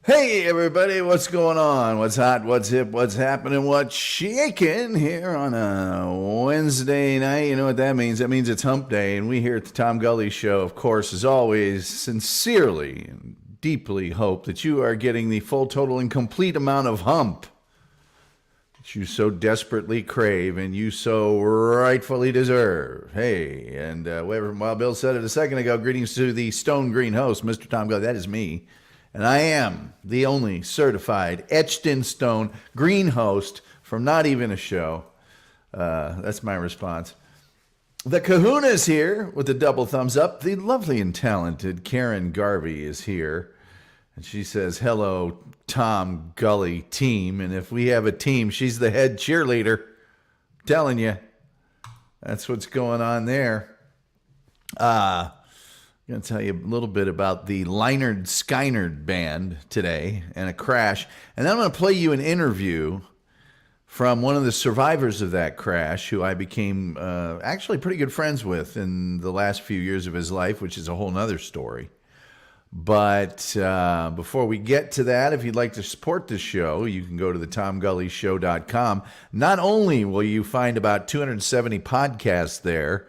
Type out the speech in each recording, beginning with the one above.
Hey everybody, what's going on? What's hot? What's hip? What's happening? What's shaking here on a Wednesday night? You know what that means? That means it's hump day, and we here at the Tom Gully Show, of course, as always, sincerely and deeply hope that you are getting the full, total, and complete amount of hump that you so desperately crave and you so rightfully deserve. Hey, and while Bill said it a second ago, greetings to the Stone Green host, Mr. Tom Gully. That is me. And I am the only certified, etched in stone, green host from Not Even a Show. That's my response. The kahuna is here with a double thumbs up. The lovely and talented Karen Garvey is here. And she says, hello, Tom Gully team. And if we have a team, she's the head cheerleader. I'm telling you, that's what's going on there. I'm going to tell you a little bit about the Lynyrd Skynyrd band today and a crash. And then I'm going to play you an interview from one of the survivors of that crash, who I became actually pretty good friends with in the last few years of his life, which is a whole nother story. But before we get to that, if you'd like to support the show, you can go to the TomGullyShow.com. Not only will you find about 270 podcasts there,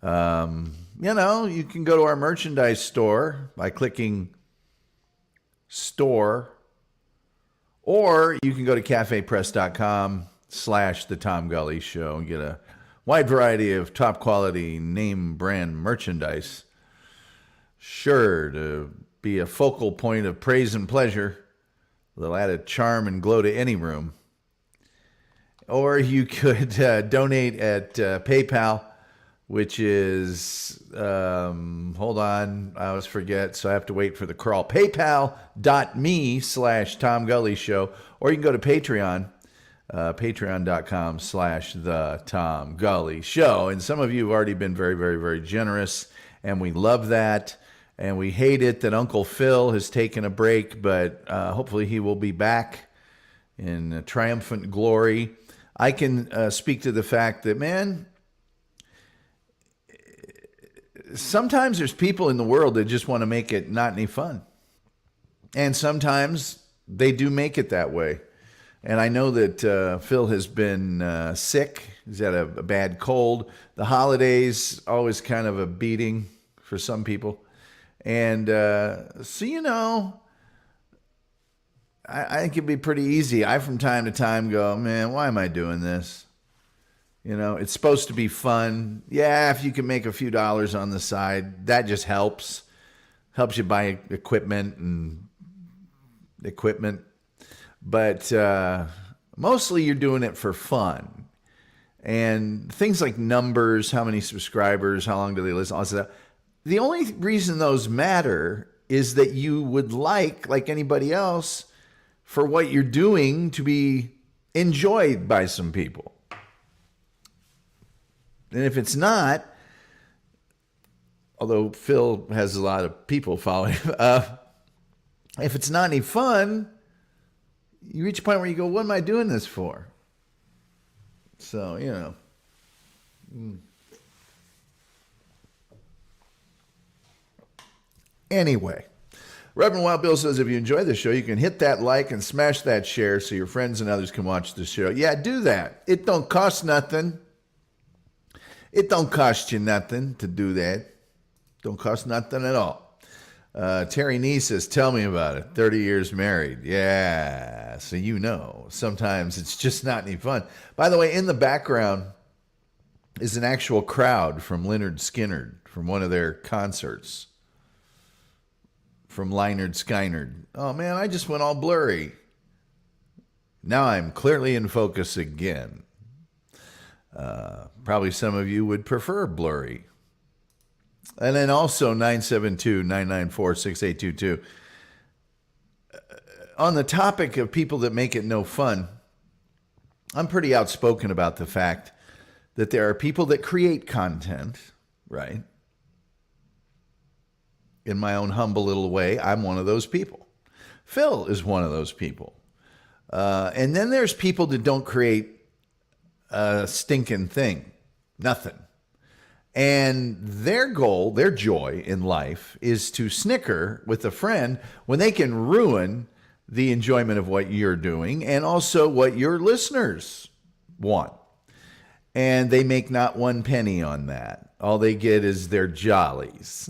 you can go to our merchandise store by clicking store, or you can go to cafepress.com/the Tom Gully Show and get a wide variety of top quality name brand merchandise. Sure to be a focal point of praise and pleasure that'll add a charm and glow to any room. Or you could donate at PayPal, which is, hold on, I always forget, so I have to wait for the crawl. PayPal.me/Tom Gully Show, or you can go to Patreon, patreon.com/The Tom Gully Show. And some of you have already been very, very, very generous, and we love that. And we hate it that Uncle Phil has taken a break, but hopefully he will be back in triumphant glory. I can speak to the fact that, man, sometimes there's people in the world that just want to make it not any fun. And sometimes they do make it that way. And I know that Phil has been sick. He's had a bad cold. The holidays, always kind of a beating for some people. And I think it'd be pretty easy. I, from time to time, go, man, why am I doing this? You know, it's supposed to be fun. Yeah, if you can make a few dollars on the side, that just helps. Helps you buy equipment. But mostly you're doing it for fun. And things like numbers, how many subscribers, how long do they listen, all that stuff. The only reason those matter is that you would like anybody else, for what you're doing to be enjoyed by some people. And if it's not, although Phil has a lot of people following him, if it's not any fun, you reach a point where you go, what am I doing this for? So, Anyway, Reverend Wild Bill says, if you enjoy the show, you can hit that like and smash that share so your friends and others can watch the show. Yeah, do that. It don't cost nothing. It don't cost you nothing to do that. Don't cost nothing at all. Terry Nee says, tell me about it. 30 years married. Yeah, so sometimes it's just not any fun. By the way, in the background is an actual crowd from Lynyrd Skynyrd from one of their concerts. From Lynyrd Skynyrd. Oh man, I just went all blurry. Now I'm clearly in focus again. Probably some of you would prefer blurry. And then also 972-994-6822. On the topic of people that make it no fun, I'm pretty outspoken about the fact that there are people that create content, right? In my own humble little way, I'm one of those people. Phil is one of those people. And then there's people that don't create a stinking thing. Nothing. And their goal, their joy in life is to snicker with a friend when they can ruin the enjoyment of what you're doing and also what your listeners want. And they make not one penny on that. All they get is their jollies,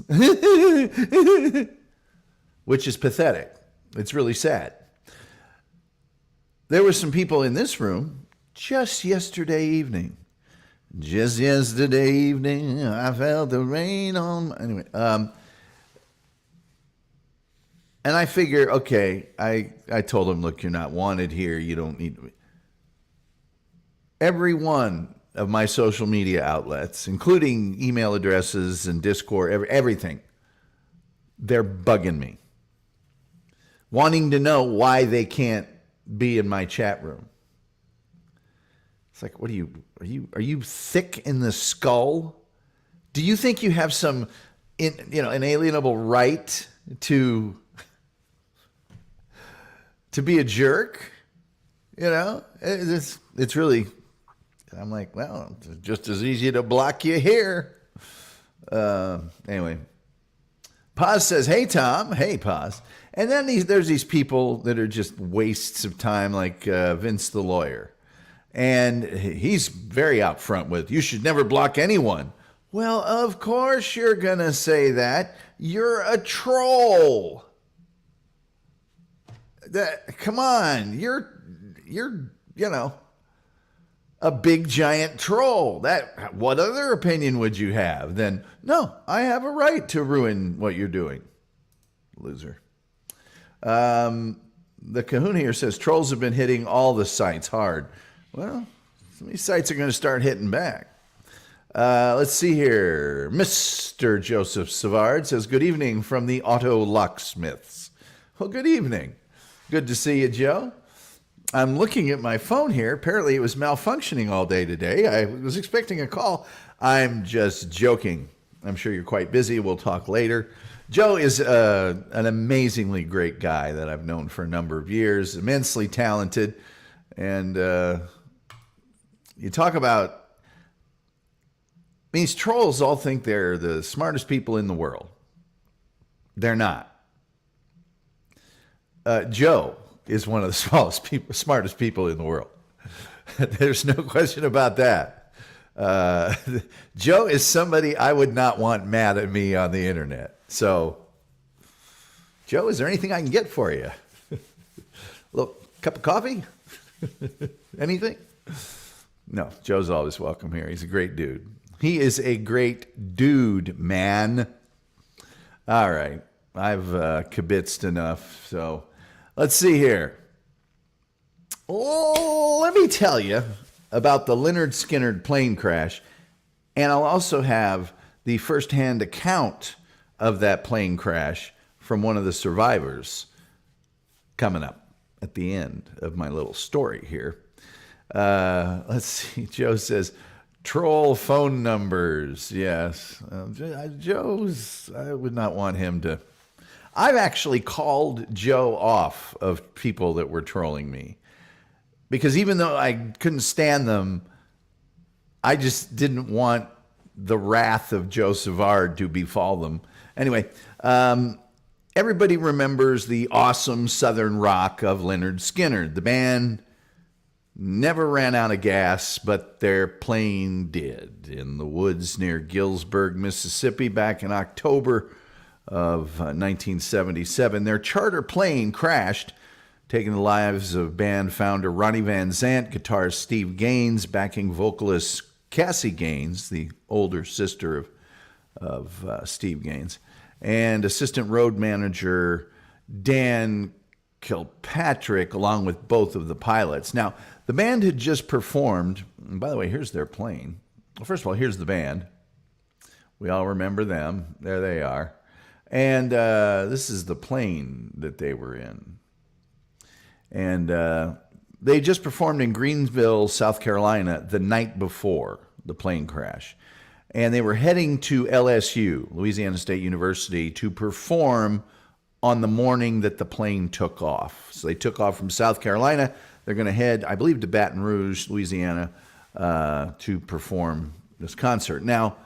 which is pathetic. It's really sad. There were some people in this room just yesterday evening. I felt the rain on. Anyway, and I figure, okay, I told him, look, you're not wanted here. You don't need to be. Every one of my social media outlets, including email addresses and Discord, everything, they're bugging me, wanting to know why they can't be in my chat room. It's like, what are you thick in the skull? Do you think you have some inalienable right to be a jerk? It's really, I'm like, well, it's just as easy to block you here. Anyway, Paz says, hey, Tom. Hey, Paz. And then there's these people that are just wastes of time, like Vince the lawyer. And he's very out front with, you should never block anyone. Well, of course you're going to say that. You're a troll. Come on. You're a big giant troll. What other opinion would you have? Then, no, I have a right to ruin what you're doing. Loser. The Kahuna here says trolls have been hitting all the sites hard. Well, some of these sites are going to start hitting back. Let's see here. Mr. Joseph Savard says, good evening from the auto locksmiths. Well, good evening. Good to see you, Joe. I'm looking at my phone here. Apparently it was malfunctioning all day today. I was expecting a call. I'm just joking. I'm sure you're quite busy. We'll talk later. Joe is an amazingly great guy that I've known for a number of years, immensely talented. And you talk about, these trolls all think they're the smartest people in the world. They're not. Joe is one of the smartest people in the world. There's no question about that. Joe is somebody I would not want mad at me on the internet. So, Joe, is there anything I can get for you? A little cup of coffee? Anything? No, Joe's always welcome here. He's a great dude. He is a great dude, man. All right. I've kibitzed enough. So let's see here. Oh, let me tell you about the Lynyrd Skynyrd plane crash. And I'll also have the firsthand account of that plane crash from one of the survivors coming up at the end of my little story here. Let's see. Joe says, troll phone numbers. Yes. Joe's, I would not want him to. I've actually called Joe off of people that were trolling me because even though I couldn't stand them, I just didn't want the wrath of Joe Savard to befall them. Anyway, everybody remembers the awesome Southern rock of Lynyrd Skynyrd. The band never ran out of gas, but their plane did in the woods near Gillsburg, Mississippi, back in October of 1977. Their charter plane crashed, taking the lives of band founder Ronnie Van Zant, guitarist Steve Gaines, backing vocalist Cassie Gaines, the older sister of Steve Gaines, and assistant road manager Dan Kilpatrick, along with both of the pilots. Now, the band had just performed, and by the way, here's their plane. Well, first of all, here's the band. We all remember them. There they are. And this is the plane that they were in. And they just performed in Greensville, South Carolina, the night before the plane crash. And they were heading to LSU, Louisiana State University, to perform on the morning that the plane took off. So they took off from South Carolina. They're going to head, I believe, to Baton Rouge, Louisiana, to perform this concert. Now,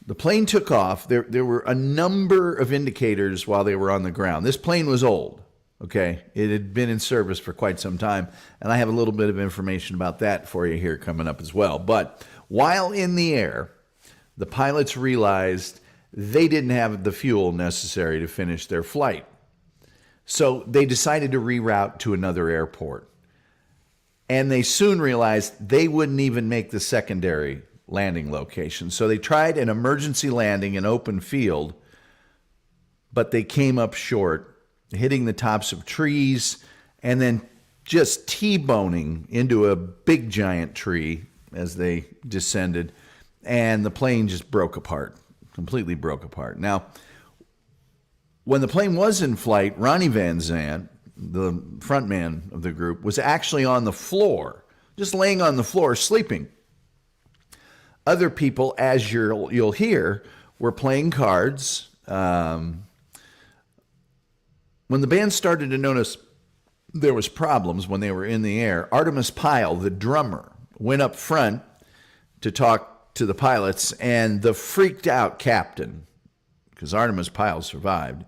the plane took off. There were a number of indicators while they were on the ground. This plane was old. Okay, it had been in service for quite some time, and I have a little bit of information about that for you here coming up as well. But while in the air, the pilots realized they didn't have the fuel necessary to finish their flight. So they decided to reroute to another airport. And they soon realized they wouldn't even make the secondary landing location. So they tried an emergency landing in open field, but they came up short, hitting the tops of trees and then just T-boning into a big giant tree as they descended. And the plane just broke apart, completely broke apart. Now, when the plane was in flight, Ronnie Van Zant, the front man of the group, was actually on the floor, just laying on the floor, sleeping. Other people, as you'll hear, were playing cards. When the band started to notice there was problems when they were in the air, Artemis Pyle, the drummer, went up front to talk to the pilots, and the freaked out captain, because Artemis Pyle survived,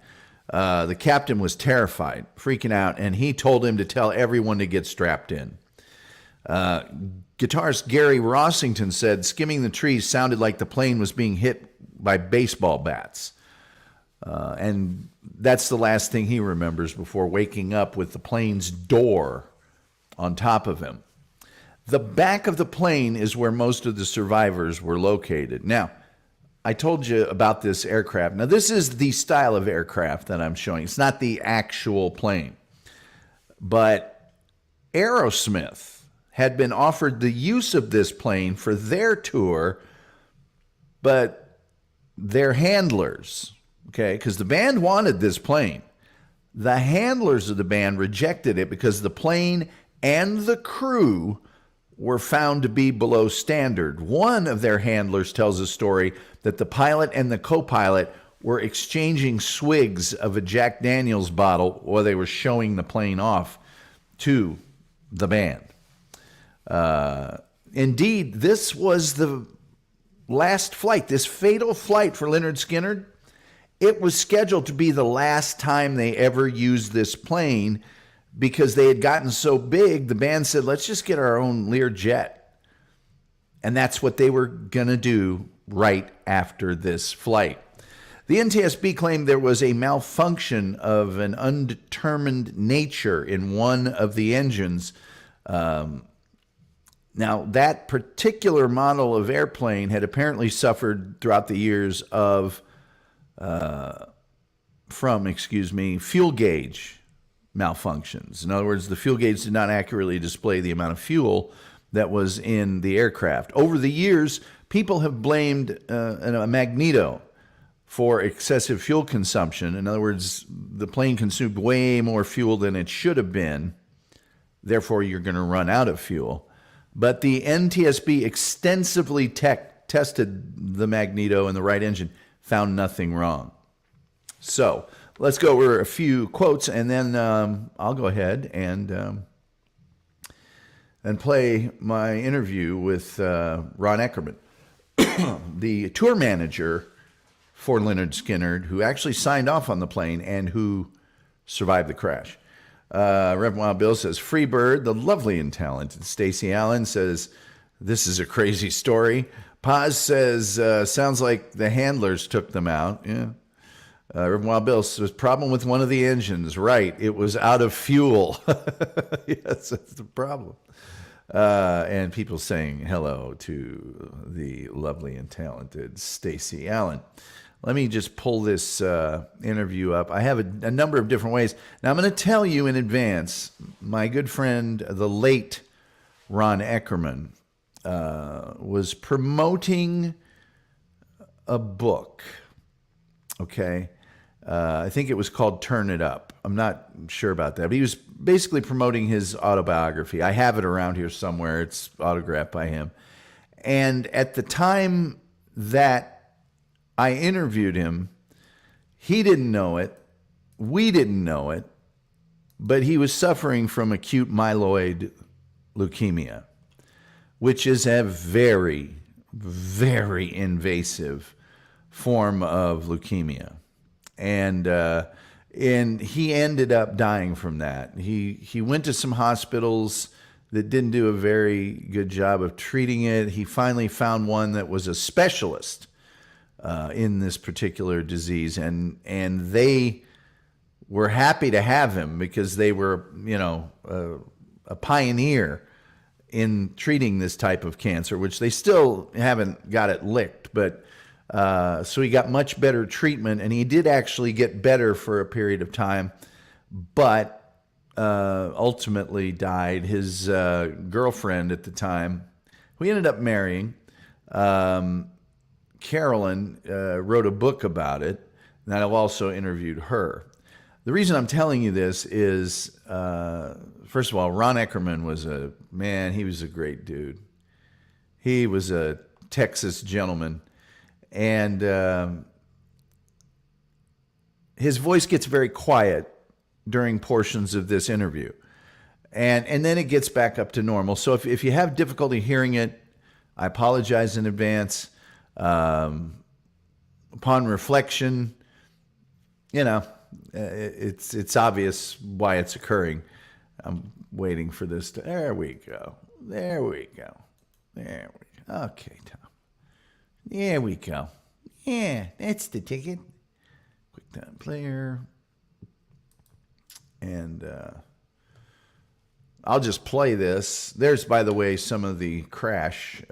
the captain was terrified, freaking out, and he told him to tell everyone to get strapped in. Guitarist Gary Rossington said skimming the trees sounded like the plane was being hit by baseball bats. And that's the last thing he remembers before waking up with the plane's door on top of him. The back of the plane is where most of the survivors were located. Now, I told you about this aircraft. Now, this is the style of aircraft that I'm showing. It's not the actual plane. But Aerosmith had been offered the use of this plane for their tour, but their handlers, okay, because the band wanted this plane. The handlers of the band rejected it because the plane and the crew were found to be below standard. One of their handlers tells a story that the pilot and the co-pilot were exchanging swigs of a Jack Daniels bottle while they were showing the plane off to the band. Indeed, this was the last flight, this fatal flight for Lynyrd Skynyrd. It was scheduled to be the last time they ever used this plane because they had gotten so big, the band said, let's just get our own Lear jet. And that's what they were going to do right after this flight. The NTSB claimed there was a malfunction of an undetermined nature in one of the engines. Now, that particular model of airplane had apparently suffered throughout the years from fuel gauge malfunctions. In other words, the fuel gauge did not accurately display the amount of fuel that was in the aircraft. Over the years, people have blamed a magneto for excessive fuel consumption. In other words, the plane consumed way more fuel than it should have been. Therefore, you're going to run out of fuel. But the NTSB extensively tested the magneto and the right engine, found nothing wrong. So let's go over a few quotes, and then I'll go ahead and play my interview with Ron Eckerman, the tour manager for Lynyrd Skynyrd, who actually signed off on the plane and who survived the crash. Reverend Wild Bill says, Freebird, the lovely and talented Stacey Allen says, this is a crazy story. Paz says, sounds like the handlers took them out. Yeah. Reverend Wild Bill says, problem with one of the engines. Right, it was out of fuel. Yes, that's the problem. And people saying hello to the lovely and talented Stacey Allen. Let me just pull this interview up. I have a number of different ways. Now, I'm going to tell you in advance, my good friend, the late Ron Eckerman, was promoting a book, okay? I think it was called Turn It Up. I'm not sure about that, but he was basically promoting his autobiography. I have it around here somewhere. It's autographed by him. And at the time that I interviewed him, he didn't know it, we didn't know it, but he was suffering from acute myeloid leukemia, which is a very, very invasive form of leukemia. And And he ended up dying from that. He went to some hospitals that didn't do a very good job of treating it. He finally found one that was a specialist in this particular disease, and they were happy to have him because they were, a pioneer in treating this type of cancer, which they still haven't got it licked. But so he got much better treatment, and he did actually get better for a period of time, but ultimately died. His girlfriend at the time, who he ended up marrying, Carolyn, wrote a book about it, and I've also interviewed her. The reason I'm telling you this is, first of all, Ron Eckerman was he was a great dude. He was a Texas gentleman. And his voice gets very quiet during portions of this interview. And then it gets back up to normal. So if you have difficulty hearing it, I apologize in advance. Upon reflection, it's obvious why it's occurring. I'm waiting for this to... There we go. Okay, Tom. There we go. Yeah, that's the ticket. QuickTime Player. And I'll just play this. There's, by the way, some of the crash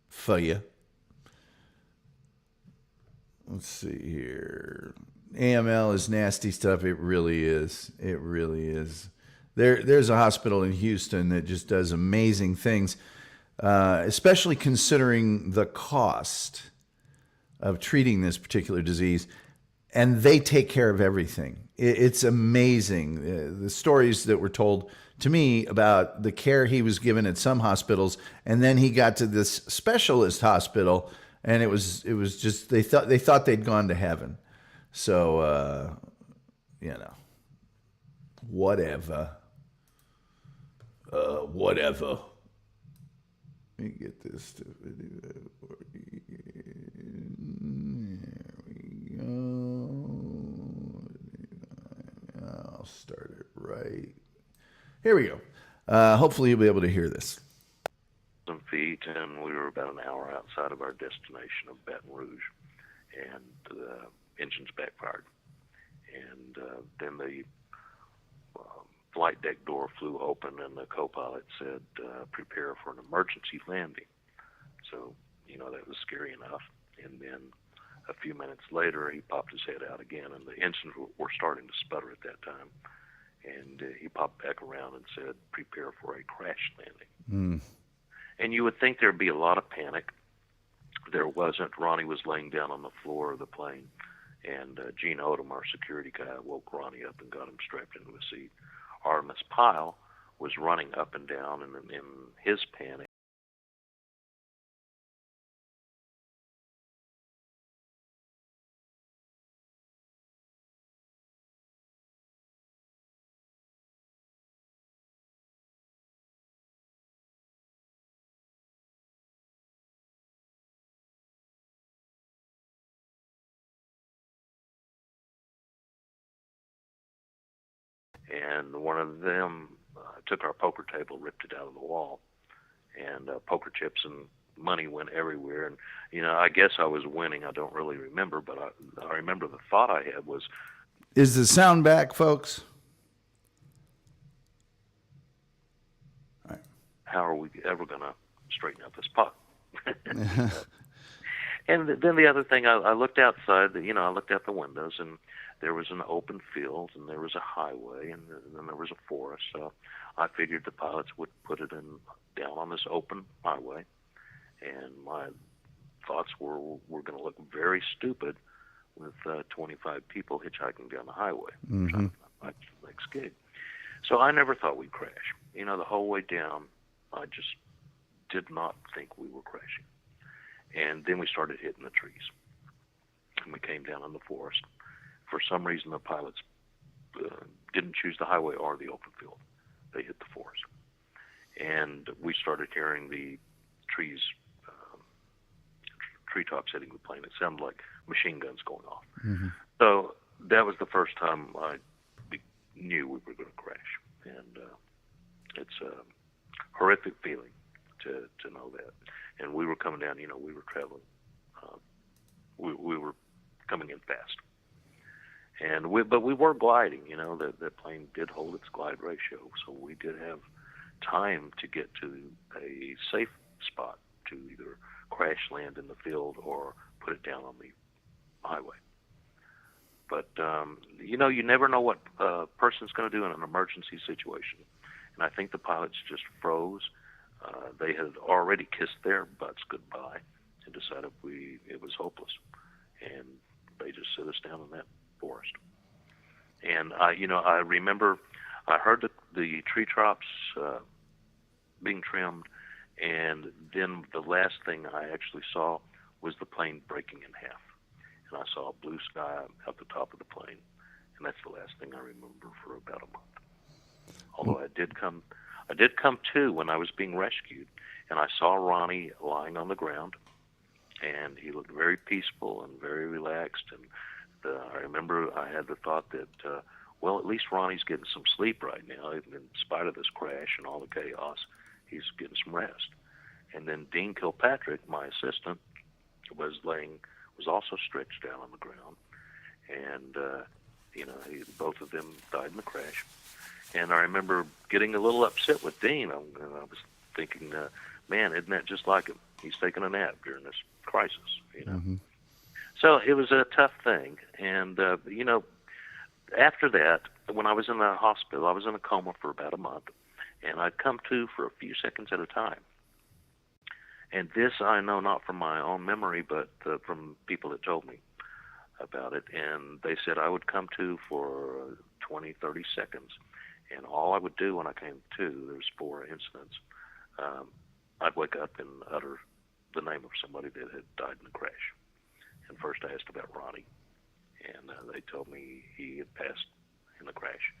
for you. Let's see here. AML is nasty stuff. It really is. It really is. There's a hospital in Houston that just does amazing things, especially considering the cost of treating this particular disease. And they take care of everything. It's amazing. The stories that were told to me about the care he was given at some hospitals, and then he got to this specialist hospital, and it was just they thought they'd gone to heaven. So whatever. Whatever. Let me get this to video. There we go. I'll start it right. Here we go. Hopefully you'll be able to hear this. Some feet, and we were about an hour outside of our destination of Baton Rouge, and the engines backfired. And then the flight deck door flew open, and the co-pilot said, prepare for an emergency landing. So, that was scary enough. And then a few minutes later, he popped his head out again, and the engines were starting to sputter at that time. And he popped back around and said, prepare for a crash landing. And you would think there'd be a lot of panic. There wasn't. Ronnie was laying down on the floor of the plane, and Gene Odom, our security guy, woke Ronnie up and got him strapped into a seat. Artemis Pyle was running up and down, and in his panic, and one of them took our poker table, ripped it out of the wall, and poker chips and money went everywhere. And, I guess I was winning. I don't really remember, but I remember the thought I had was... Is the sound back, folks? All right. How are we ever going to straighten up this pot? And then the other thing, I looked outside, I looked out the windows, and there was an open field, and there was a highway, and then there was a forest. So I figured the pilots would put it down on this open highway, and my thoughts were we're going to look very stupid with 25 people hitchhiking down the highway. Trying to find my next gig. So I never thought we'd crash. The whole way down, I just did not think we were crashing. And then we started hitting the trees, and we came down in the forest. For some reason, the pilots didn't choose the highway or the open field. They hit the forest. And we started hearing the trees, treetops hitting the plane. It sounded like machine guns going off. So that was the first time I knew we were going to crash, and it's a horrific feeling to know that. And we were coming down, we were traveling. We were coming in fast, but we were gliding. That plane did hold its glide ratio, so we did have time to get to a safe spot to either crash land in the field or put it down on the highway. But you never know what a person's going to do in an emergency situation, and I think the pilots just froze. They had already kissed their butts goodbye and decided it was hopeless, and they just sit us down in that forest. And I remember I heard the tree tops being trimmed, and then the last thing I actually saw was the plane breaking in half, and I saw blue sky at the top of the plane, and that's the last thing I remember for about a month. Although I did come to when I was being rescued, and I saw Ronnie lying on the ground, and he looked very peaceful and very relaxed. And I remember I had the thought that, well, at least Ronnie's getting some sleep right now, in spite of this crash and all the chaos. He's getting some rest. And then Dean Kilpatrick, my assistant, was also stretched out on the ground, and both of them died in the crash. And I remember getting a little upset with Dean. I was thinking, man, isn't that just like him? He's taking a nap during this crisis, Mm-hmm. So it was a tough thing. And, after that, when I was in the hospital, I was in a coma for about a month, and I'd come to for a few seconds at a time. And this I know not from my own memory, but from people that told me about it. And they said I would come to for 20, 30 seconds. And all I would do when I came to, there was 4 incidents, I'd wake up and utter the name of somebody that had died in the crash. And first I asked about Ronnie, and they told me he had passed in the crash.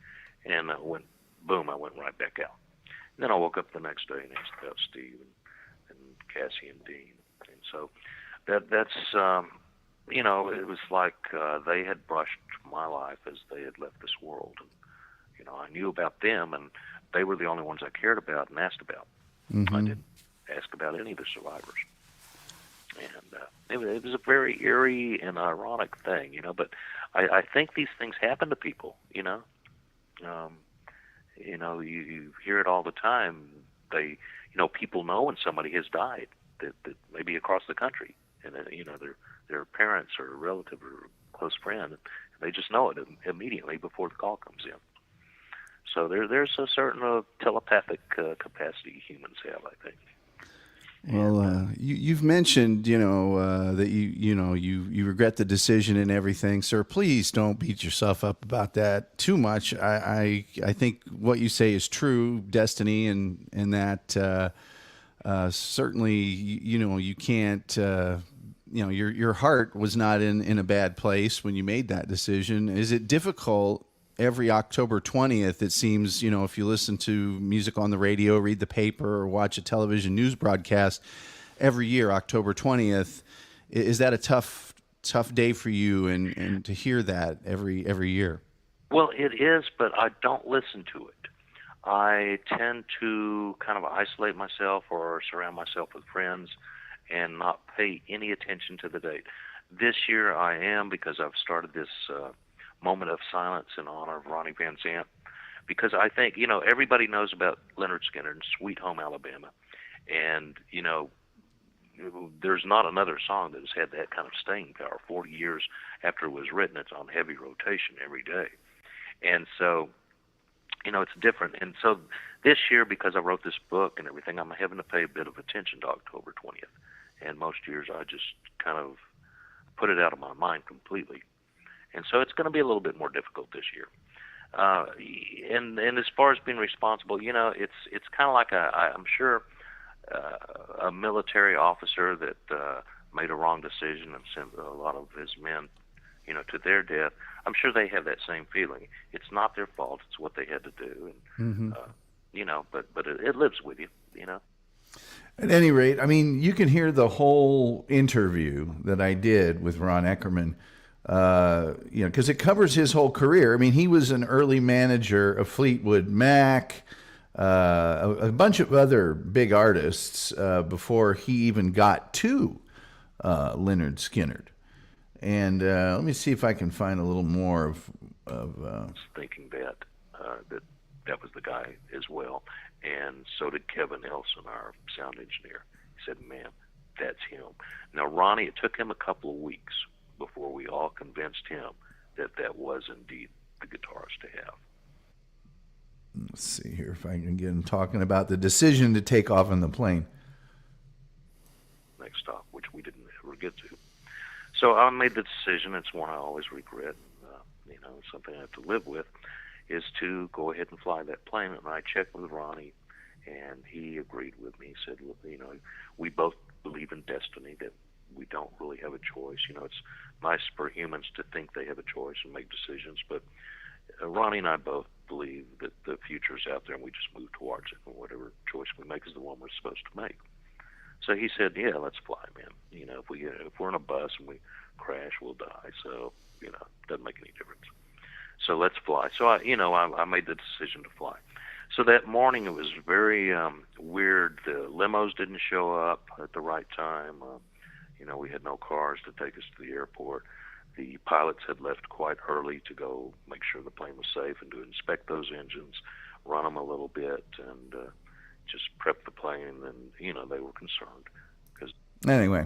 And I went right back out. And then I woke up the next day and asked about Steve and Cassie and Dean. And so that's it was like they had brushed my life as they had left this world. And, I knew about them, and they were the only ones I cared about and asked about. Mm-hmm. I didn't ask about any of the survivors. And it was a very eerie and ironic thing, but I think these things happen to people, you hear it all the time. People know when somebody has died, that maybe across the country, and their parents or a relative or a close friend, and they just know it immediately before the call comes in. So there's a certain telepathic capacity humans have, I think. Well, you've mentioned, that you regret the decision and everything, sir. Please don't beat yourself up about that too much. I think what you say is true, destiny, and that certainly, you can't, your heart was not in a bad place when you made that decision. Is it difficult? Every October 20th, it seems, if you listen to music on the radio, read the paper, or watch a television news broadcast, every year, October 20th, is that a tough day for you and to hear that every year? Well, it is, but I don't listen to it. I tend to kind of isolate myself or surround myself with friends and not pay any attention to the date. This year I am, because I've started this moment of silence in honor of Ronnie Van Zant, because I think, everybody knows about Lynyrd Skynyrd and Sweet Home Alabama, and, there's not another song that has had that kind of staying power. 40 years after it was written, it's on heavy rotation every day. And so, it's different. And so this year, because I wrote this book and everything, I'm having to pay a bit of attention to October 20th. And most years I just kind of put it out of my mind completely. And so it's going to be a little bit more difficult this year. And as far as being responsible, it's kind of like I'm sure a military officer that made a wrong decision and sent a lot of his men, to their death. I'm sure they have that same feeling. It's not their fault. It's what they had to do. And, but it lives with you, At any rate, I mean, you can hear the whole interview that I did with Ron Eckerman Because it covers his whole career. I mean, he was an early manager of Fleetwood Mac, a bunch of other big artists before he even got to Lynyrd Skynyrd. And let me see if I can find a little more of thinking that was the guy as well, and so did Kevin Nelson, our sound engineer. He said, "Man, that's him." Now, Ronnie, it took him a couple of weeks before we all convinced him that was indeed the guitarist to have. Let's see here if I can get him talking about the decision to take off in the plane. Next stop, which we didn't ever get to. So I made the decision. It's one I always regret. It's something I have to live with, is to go ahead and fly that plane. And I checked with Ronnie, and he agreed with me. He said, "Look, we both believe in destiny, that we don't really have a choice. It's nice for humans to think they have a choice and make decisions, but Ronnie and I both believe that the future's out there, and we just move towards it, and whatever choice we make is the one we're supposed to make." So he said, "Yeah, let's fly, man. If we're in a bus and we crash, we'll die. So, it doesn't make any difference. So let's fly." So I made the decision to fly. So that morning it was very weird. The limos didn't show up at the right time. We had no cars to take us to the airport. The pilots had left quite early to go make sure the plane was safe and to inspect those engines, run them a little bit, and just prep the plane. And they were concerned. Anyway,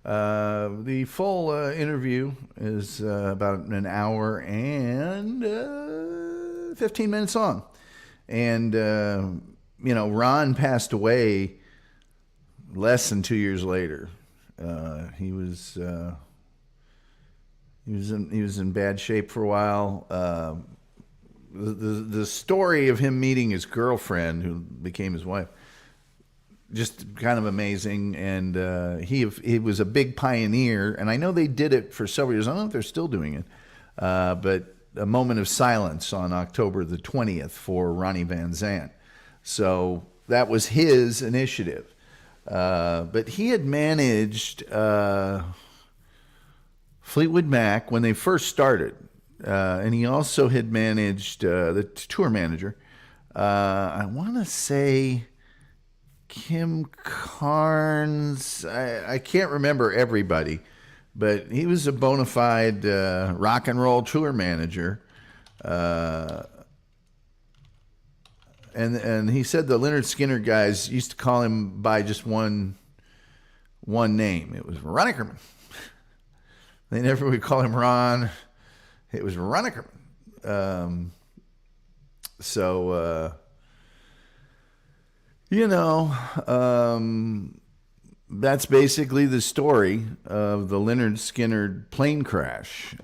the full interview is about an hour and 15 minutes long. And, Ron passed away less than 2 years later. He was in bad shape for a while. The story of him meeting his girlfriend, who became his wife, just kind of amazing. And he was a big pioneer, and I know they did it for several years. I don't know if they're still doing it, but a moment of silence on October the 20th for Ronnie Van Zant. So that was his initiative. But he had managed Fleetwood Mac when they first started. And he also had managed the tour manager. I want to say Kim Carnes. I can't remember everybody, but he was a bona fide rock and roll tour manager. And he said the Lynyrd Skynyrd guys used to call him by just one name. It was Ron Eckerman. They never would call him Ron. It was Ron Eckerman. That's basically the story of the Lynyrd Skynyrd plane crash.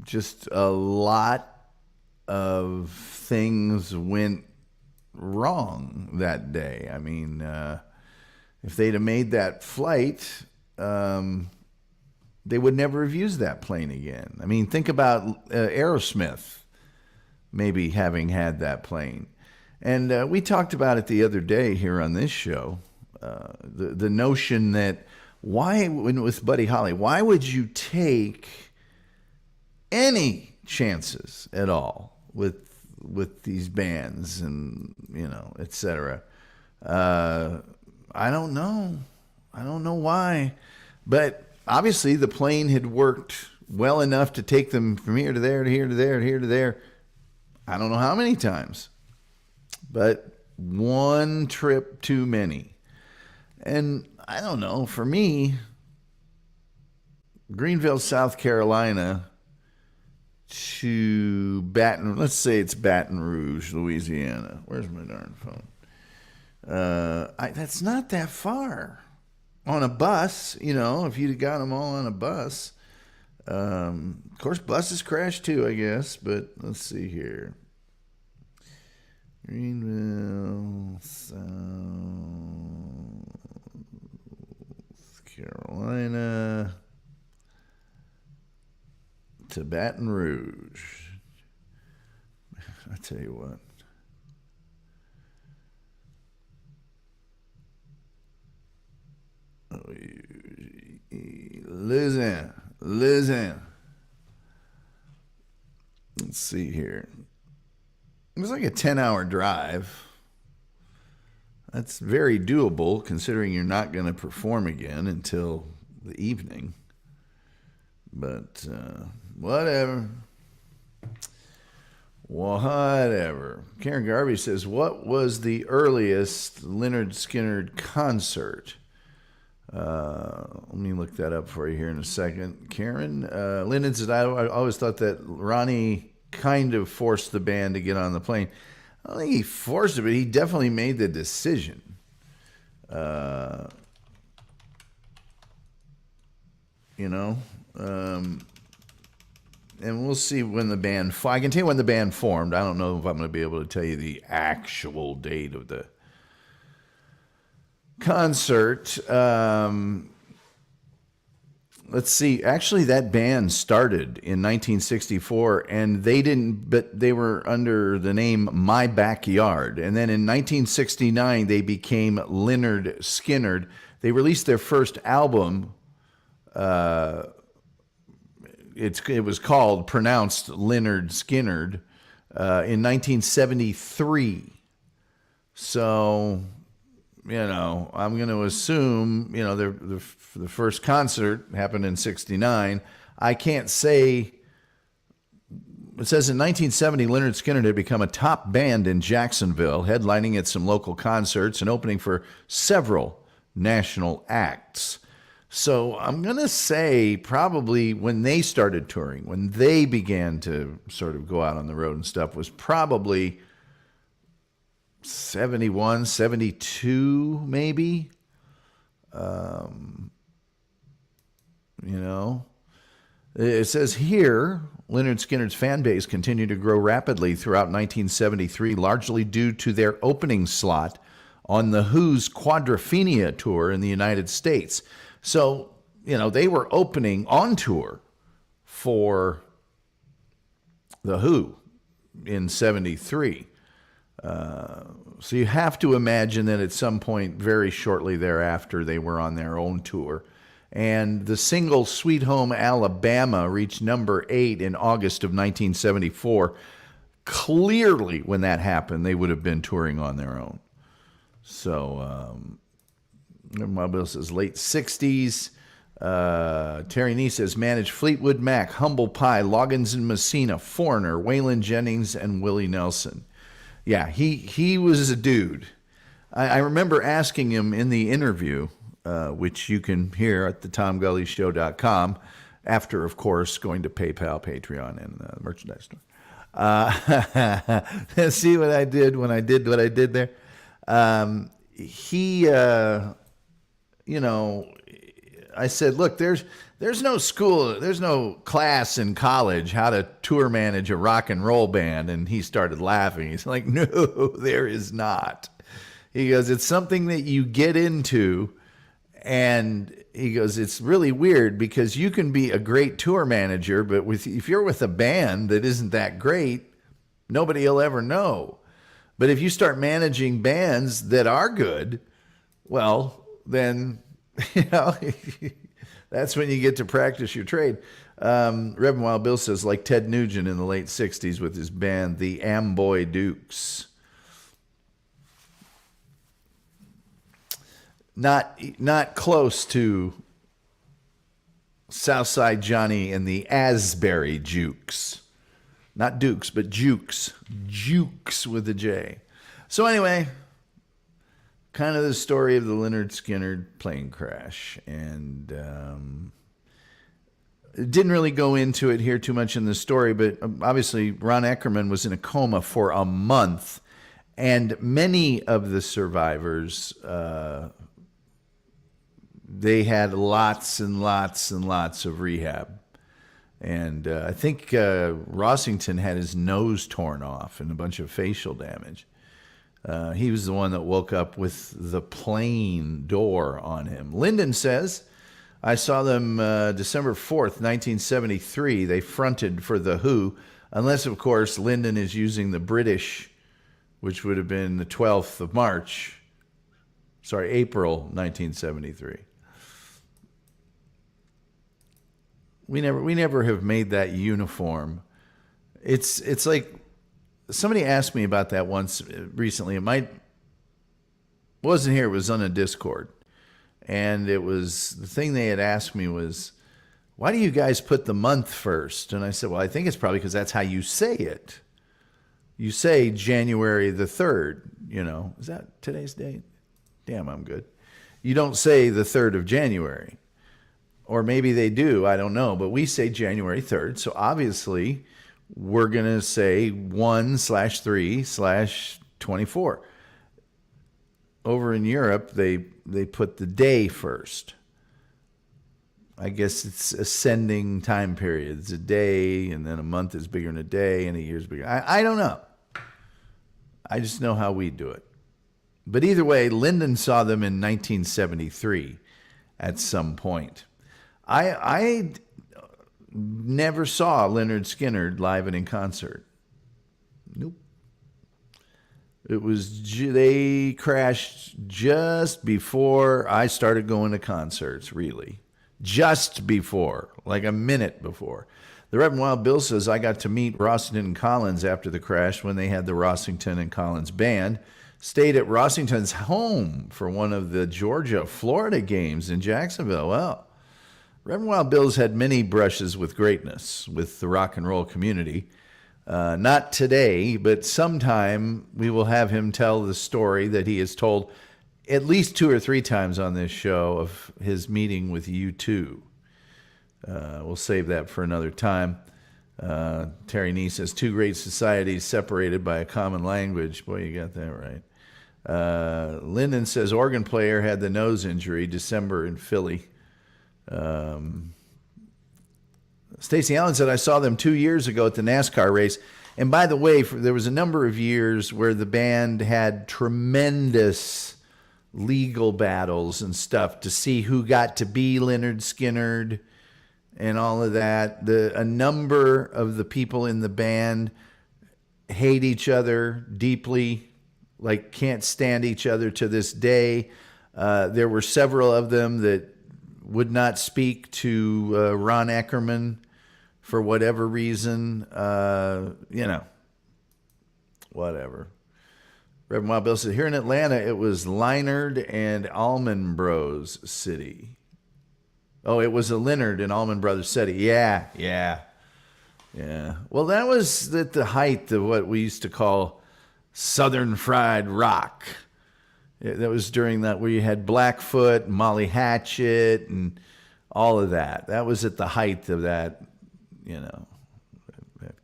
Just a lot of things went wrong that day. I mean, if they'd have made that flight, they would never have used that plane again. I mean, think about Aerosmith maybe having had that plane. And we talked about it the other day here on this show, the notion that with Buddy Holly, why would you take any chances at all with these bands and, et cetera? I don't know. I don't know why. But obviously the plane had worked well enough to take them from here to there, to here to there, to here to there. I don't know how many times, but one trip too many. And I don't know, for me, Greenville, South Carolina to let's say it's Baton Rouge, Louisiana. Where's my darn phone? That's not that far. On a bus, if you'd have got them all on a bus. Of course, buses crash too, I guess, but let's see here. Greenville, South Carolina to Baton Rouge. I tell you what. Louisiana. Let's see here. It was like a 10-hour drive. That's very doable considering you're not going to perform again until the evening. But whatever. Whatever. Karen Garvey says, what was the earliest Lynyrd Skynyrd concert? Let me look that up for you here in a second. Karen, Lyndon said, I always thought that Ronnie kind of forced the band to get on the plane. I don't think he forced it, but he definitely made the decision. And we'll see when the band... I can tell you when the band formed. I don't know if I'm going to be able to tell you the actual date of the concert. Let's see. Actually, that band started in 1964, and they were under the name My Backyard. And then in 1969, they became Lynyrd Skynyrd. They released their first album. It was pronounced Lynyrd Skynyrd, in 1973. So, I'm going to assume, the first concert happened in 69. I can't say. It says in 1970, Lynyrd Skynyrd had become a top band in Jacksonville, headlining at some local concerts and opening for several national acts. So I'm going to say probably when they started touring, when they began to sort of go out on the road and stuff, was probably 71, 72, maybe. It says here, Lynyrd Skynyrd's fan base continued to grow rapidly throughout 1973, largely due to their opening slot on The Who's Quadrophenia tour in the United States. So, they were opening on tour for The Who in 73. So you have to imagine that at some point very shortly thereafter, they were on their own tour. And the single Sweet Home Alabama reached number 8 in August of 1974. Clearly, when that happened, they would have been touring on their own. So, my bill says late 60s. Terry Nee says managed Fleetwood Mac, Humble Pie, Loggins and Messina, Foreigner, Waylon Jennings, and Willie Nelson. Yeah, he was a dude. I remember asking him in the interview, which you can hear at the TomGullyShow.com, after, of course, going to PayPal, Patreon, and merchandise store. See what I did when I did what I did there? I said, look, there's no school, there's no class in college how to tour manage a rock and roll band. And he started laughing. He's like, no, there is not. He goes, it's something that you get into. And he goes, it's really weird because you can be a great tour manager, but if you're with a band that isn't that great, nobody will ever know. But if you start managing bands that are good, well, then, that's when you get to practice your trade. Reverend Wild Bill says, like Ted Nugent in the late 60s with his band, the Amboy Dukes. Not close to Southside Johnny and the Asbury Jukes. Not Dukes, but Jukes. Jukes with a J. So anyway, kind of the story of the Lynyrd Skynyrd plane crash. And didn't really go into it here too much in the story, but obviously Ron Eckerman was in a coma for a month. And many of the survivors, they had lots and lots and lots of rehab. And I think Rossington had his nose torn off and a bunch of facial damage. He was the one that woke up with the plane door on him. Lyndon says, I saw them December 4th, 1973. They fronted for The Who, unless, of course, Lyndon is using the British, which would have been the 12th of March. Sorry, April 1973. We never have made that uniform It's like somebody asked me about that once recently. Wasn't here. It was on a Discord, and it was the thing they had asked me was, "Why do you guys put the month first?" And I said, "Well, I think it's probably because that's how you say it. You say January the 3rd. You know, is that today's date? Damn, I'm good. You don't say the 3rd of January, or maybe they do. I don't know, but we say January 3rd. So obviously." We're going to say 1/3/24. Over in Europe, they put the day first. I guess it's ascending time periods. A day, and then a month is bigger than a day, and a year's bigger. I don't know. I just know how we do it. But either way, Lyndon saw them in 1973 at some point. I never saw Lynyrd Skynyrd live and in concert. Nope. They crashed just before I started going to concerts, really. Just before, like a minute before. The Reverend Wild Bill says, I got to meet Rossington and Collins after the crash when they had the Rossington and Collins band. Stayed at Rossington's home for one of the Georgia-Florida games in Jacksonville. Well, Reverend Wild Bill's had many brushes with greatness with the rock and roll community. Not today, but sometime we will have him tell the story that he has told at least 2 or 3 times on this show of his meeting with U2. We'll save that for another time. Terry Nee says, 2 great societies separated by a common language. Boy, you got that right. Lyndon says, organ player had the nose injury December in Philly. Stacey Allen said, I saw them 2 years ago at the NASCAR race. And by the way, there was a number of years where the band had tremendous legal battles and stuff to see who got to be Lynyrd Skynyrd and all of that. A number of the people in the band hate each other deeply, like can't stand each other to this day. There were several of them that would not speak to Ron Eckerman for whatever reason. Whatever. Reverend Wild Bill said, here in Atlanta, it was Lynyrd and Allman Bros City. Oh, it was a Lynyrd and Allman Brothers City. Yeah. Well, that was at the height of what we used to call Southern Fried Rock. That was during that where you had Blackfoot, and Molly Hatchet, and all of that. That was at the height of that,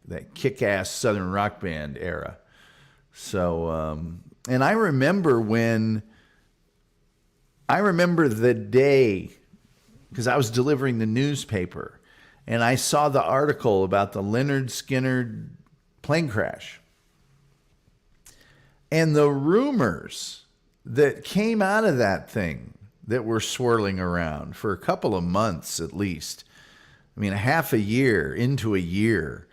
that kick-ass Southern rock band era. So, and I remember the day, because I was delivering the newspaper, and I saw the article about the Lynyrd Skynyrd plane crash. And the rumors that came out of that thing that were swirling around for a couple of months at least, I mean, half a year into a year,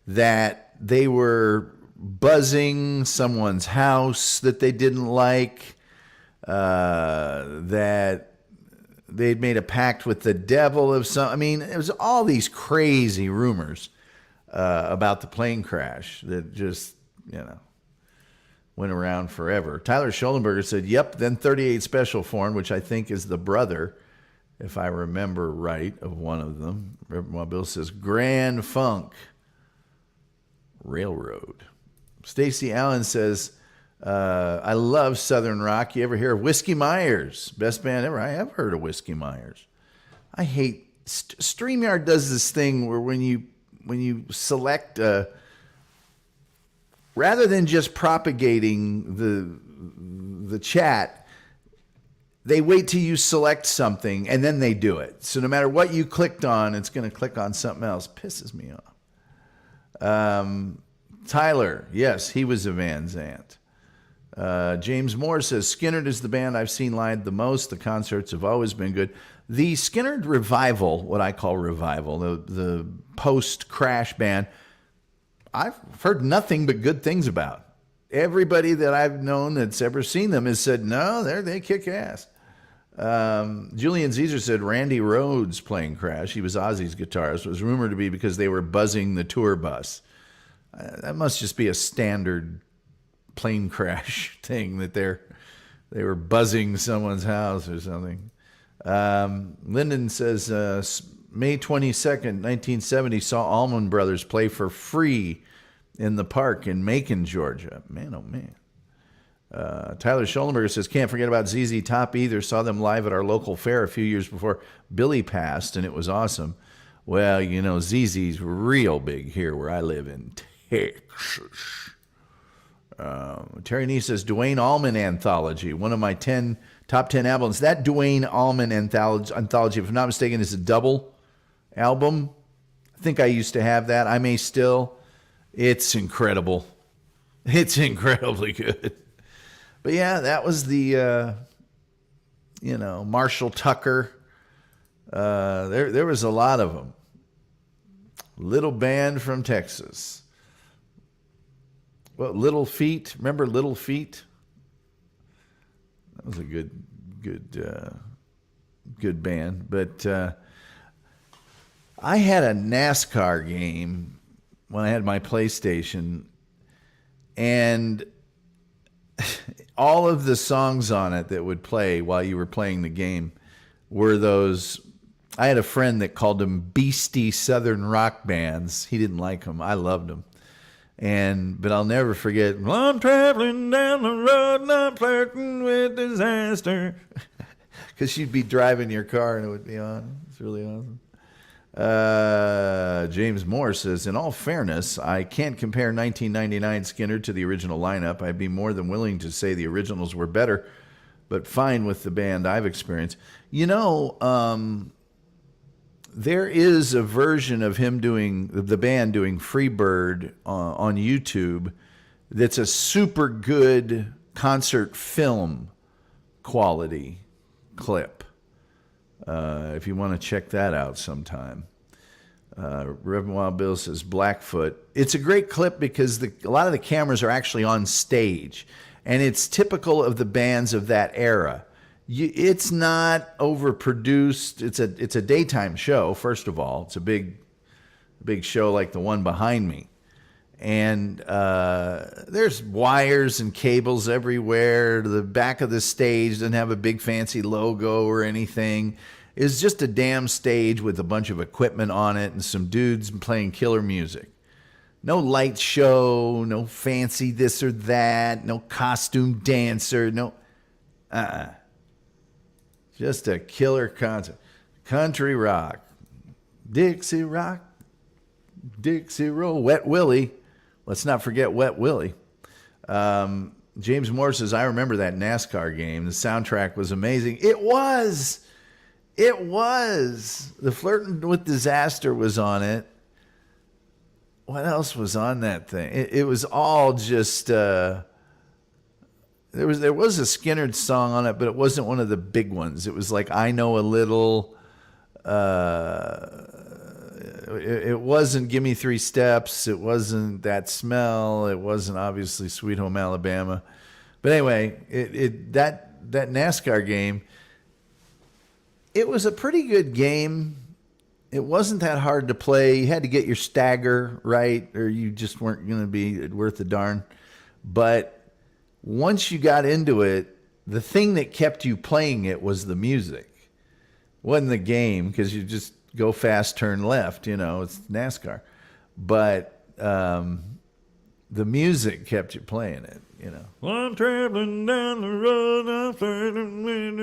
that they were buzzing someone's house that they didn't like, that they'd made a pact with the devil of some. I mean, it was all these crazy rumors about the plane crash that just, went around forever. Tyler Schollenberger said, yep, then 38 Special Form, which I think is the brother, if I remember right, of one of them. Reverend Bill says, Grand Funk Railroad. Stacey Allen says, I love Southern rock. You ever hear of Whiskey Myers? Best band ever. I have heard of Whiskey Myers. I hate StreamYard does this thing where when you select rather than just propagating the chat, they wait till you select something and then they do it. So no matter what you clicked on, it's going to click on something else. Pisses me off. Tyler, yes, he was a Van Zandt. James Moore says, Skynyrd is the band I've seen live the most. The concerts have always been good. The Skynyrd revival, what I call revival, the post-crash band, I've heard nothing but good things about. Everybody that I've known that's ever seen them has said, no, they kick ass. Julian Caesar said Randy Rhoads' plane crash, he was Ozzy's guitarist, was rumored to be because they were buzzing the tour bus. That must just be a standard plane crash thing that they were buzzing someone's house or something. Lyndon says May 22nd, 1970 saw Allman Brothers play for free in the park in Macon, Georgia. Man, oh man. Tyler Schollenberger says, can't forget about ZZ Top either. Saw them live at our local fair a few years before Billy passed, and it was awesome. Well, you know, ZZ's real big here where I live in Texas. Terry Nee says, Duane Allman Anthology, one of my top 10 albums. That Duane Allman Anthology, if I'm not mistaken, is a double album. I think I used to have that. I may still. It's incredible. It's incredibly good. But yeah, that was the, Marshall Tucker. There was a lot of them. Little band from Texas. Well, Little Feat. Remember Little Feat? That was a good band. But I had a NASCAR game when I had my PlayStation, and all of the songs on it that would play while you were playing the game were those. I had a friend that called them beastie Southern rock bands. He didn't like them. I loved them. But I'll never forget, well, I'm traveling down the road and I'm flirting with disaster. Because she'd be driving your car and it would be on. It's really awesome. James Moore says, in all fairness, I can't compare 1999 Skynyrd to the original lineup. I'd be more than willing to say the originals were better, but fine with the band I've experienced. You know, there is a version of him the band doing Freebird on YouTube that's a super good concert film quality clip. If you want to check that out sometime. Reverend Wild Bill says Blackfoot. It's a great clip because a lot of the cameras are actually on stage, and it's typical of the bands of that era. It's not overproduced. It's a daytime show, first of all. It's a big show like the one behind me. And there's wires and cables everywhere. The back of the stage doesn't have a big fancy logo or anything. It's just a damn stage with a bunch of equipment on it and some dudes playing killer music. No light show, no fancy this or that, no costume dancer, no... Just a killer concert. Country rock. Dixie rock. Dixie roll. Wet Willie. Let's not forget Wet Willie. James Moore says, I remember that NASCAR game. The soundtrack was amazing. It was. The Flirting with Disaster was on it. What else was on that thing? It was all just... There was a Skynyrd song on it, but it wasn't one of the big ones. It was like I Know a Little. It wasn't Give Me 3 Steps. It wasn't That Smell. It wasn't obviously Sweet Home Alabama. But anyway, that NASCAR game, it was a pretty good game. It wasn't that hard to play. You had to get your stagger right, or you just weren't going to be worth a darn. But once you got into it, the thing that kept you playing it was the music. It wasn't the game, because you just go fast, turn left, it's NASCAR. But the music kept you playing it, Well, I'm traveling down the road, I'm flirting with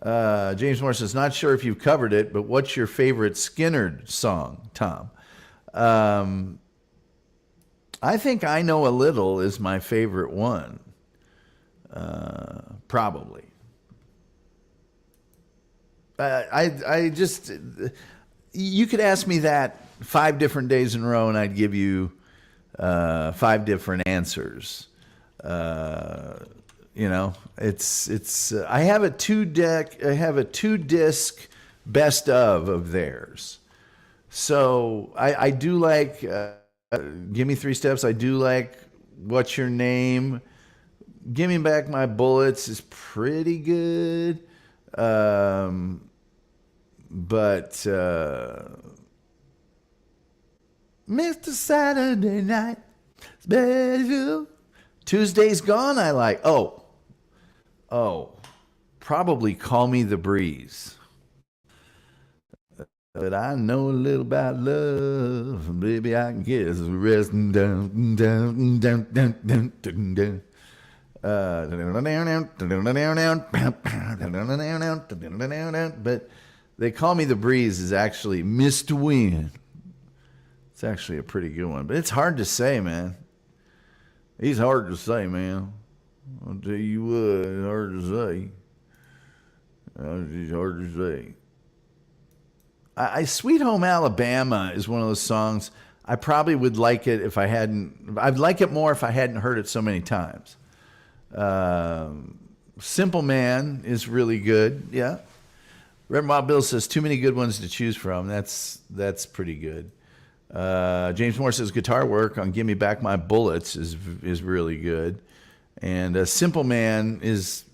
the... James Moore says, not sure if you've covered it, but what's your favorite Skynyrd song, Tom? I think I Know a Little is my favorite one. Probably. I just, you could ask me that 5 different days in a row and I'd give you 5 different answers. It's I have a 2-disc best of theirs. So I do like Give Me 3 Steps. I do like What's Your Name. Give Me Back My Bullets is pretty good. But Mr. Saturday Night Special. Tuesday's Gone, I like. Oh, probably Call Me the Breeze. But I know a little about love. Baby, I can guess the rest. But They Call Me the Breeze is actually Mr. Wind. It's actually a pretty good one. But it's hard to say, man. He's hard to say, man. I'll tell you what, it's hard to say. It's hard to say. Sweet Home Alabama is one of those songs I probably would like it if I hadn't. I'd like it more if I hadn't heard it so many times. Simple Man is really good. Yeah. Reverend Wild Bill says too many good ones to choose from. That's pretty good. James Moore says guitar work on "Give Me Back My Bullets" is really good, and Simple Man is,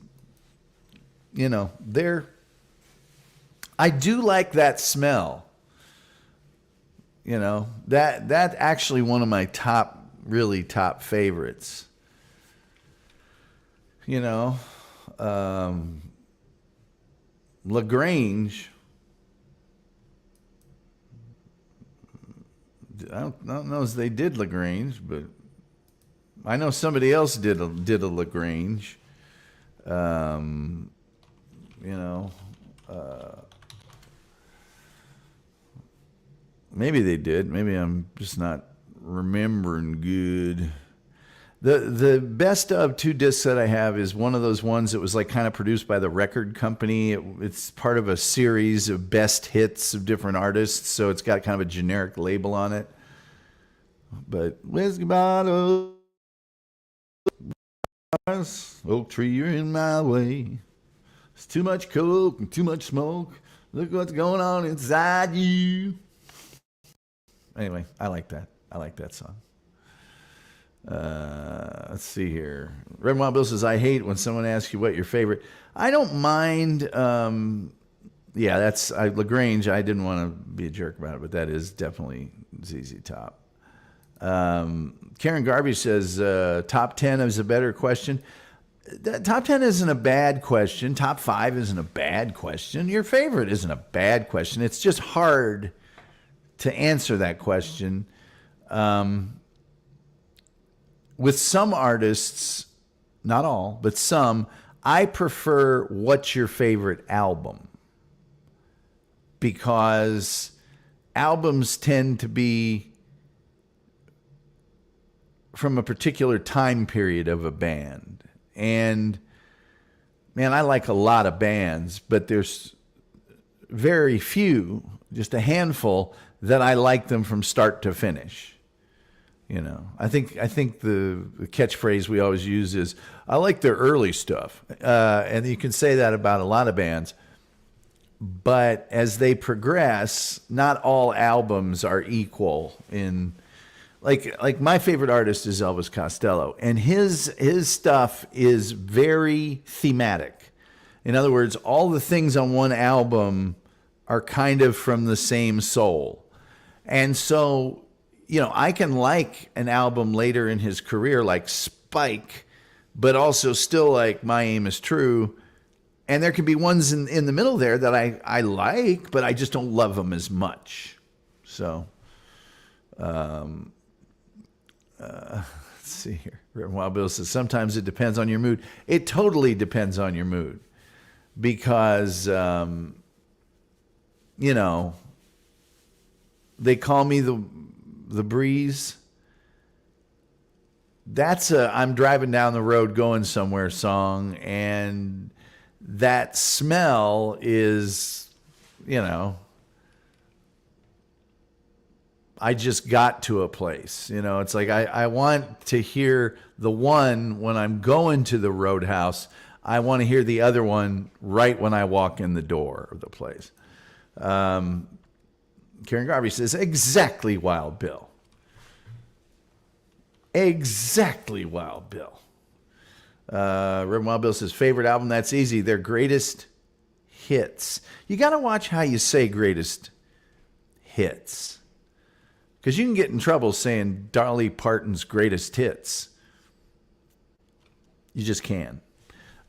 there. I do like That Smell. That actually one of my really top favorites. LaGrange. I don't know if they did LaGrange, but I know somebody else did a LaGrange. Maybe they did. Maybe I'm just not remembering good. The best of 2 discs that I have is one of those ones that was like kind of produced by the record company. It's part of a series of best hits of different artists, so it's got kind of a generic label on it. But whiskey bottle, oak tree, you're in my way. It's too much coke and too much smoke. Look what's going on inside you. Anyway, I like that. I like that song. Let's see here. Red Wild Bill says, I hate when someone asks you what your favorite. I don't mind. That's LaGrange. I didn't want to be a jerk about it, but that is definitely ZZ Top. Karen Garvey says, top 10 is a better question. Top 10 isn't a bad question. Top 5 isn't a bad question. Your favorite isn't a bad question. It's just hard to answer that question. With some artists, not all, but some, I prefer what's your favorite album, because albums tend to be from a particular time period of a band. And man, I like a lot of bands, but there's very few, just a handful, that I like them from start to finish. I think the catchphrase we always use is, I like their early stuff. And you can say that about a lot of bands. But as they progress, not all albums are equal in, like my favorite artist is Elvis Costello, and his stuff is very thematic. In other words, all the things on one album are kind of from the same soul. And so, I can like an album later in his career, like Spike, but also still like My Aim Is True. And there can be ones in the middle there that I like, but I just don't love them as much. So, let's see here. Wild Bill says, sometimes it depends on your mood. It totally depends on your mood. Because, They Call Me the Breeze. That's a I'm driving down the road going somewhere song, and That Smell is, I just got to a place. It's like I want to hear the one when I'm going to the Roadhouse. I want to hear the other one right when I walk in the door of the place. Karen Garvey says, exactly Wild Bill. Exactly Wild Bill. Reverend Wild Bill says, favorite album? That's easy. Their greatest hits. You got to watch how you say greatest hits. Because you can get in trouble saying Dolly Parton's greatest hits. You just can.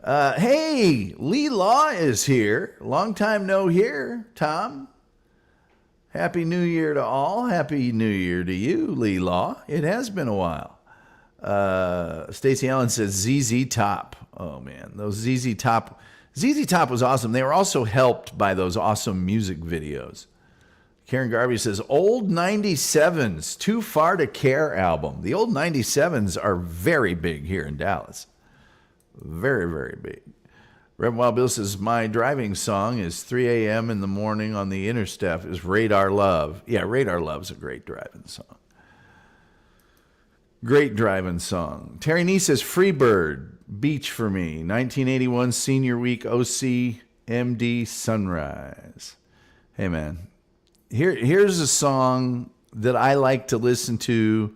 Hey, Lee Law is here. Long time no here, Tom. Happy New Year to all. Happy New Year to you, Lee Law. It has been a while. Stacey Allen says ZZ Top. Oh, man. Those ZZ Top was awesome. They were also helped by those awesome music videos. Karen Garvey says, old 97s, Too Far to Care album. The old 97s are very big here in Dallas. Very, very big. Reverend Wild Bill says, my driving song is 3 a.m. in the morning on the interstate is Radar Love. Yeah, Radar Love's a great driving song. Great driving song. Terry Nee says, Freebird, Beach for Me, 1981 Senior Week OC MD Sunrise. Hey, man, here's a song that I like to listen to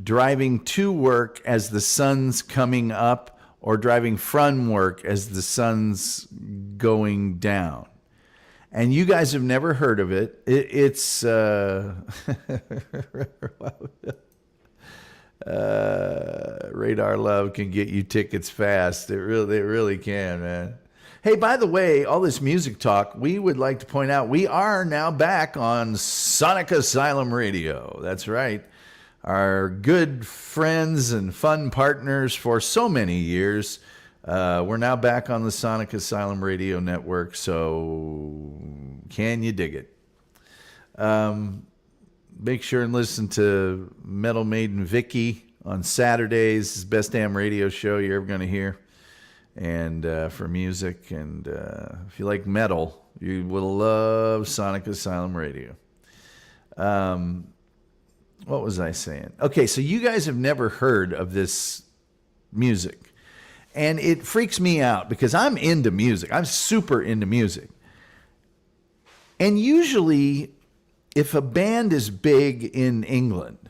driving to work as the sun's coming up, or driving from work as the sun's going down. And you guys have never heard of it. It's Radar Love can get you tickets fast. It really can, man. Hey, by the way, all this music talk, we would like to point out we are now back on Sonic Asylum Radio. That's right. Our good friends and fun partners for so many years. We're now back on the Sonic Asylum Radio Network, so can you dig it? Make sure and listen to Metal Maiden Vicky on Saturdays. It's the best damn radio show you're ever going to hear, and for music. And if you like metal, you will love Sonic Asylum Radio. What was I saying? Okay, so you guys have never heard of this music. And it freaks me out because I'm into music. I'm super into music. And usually, if a band is big in England,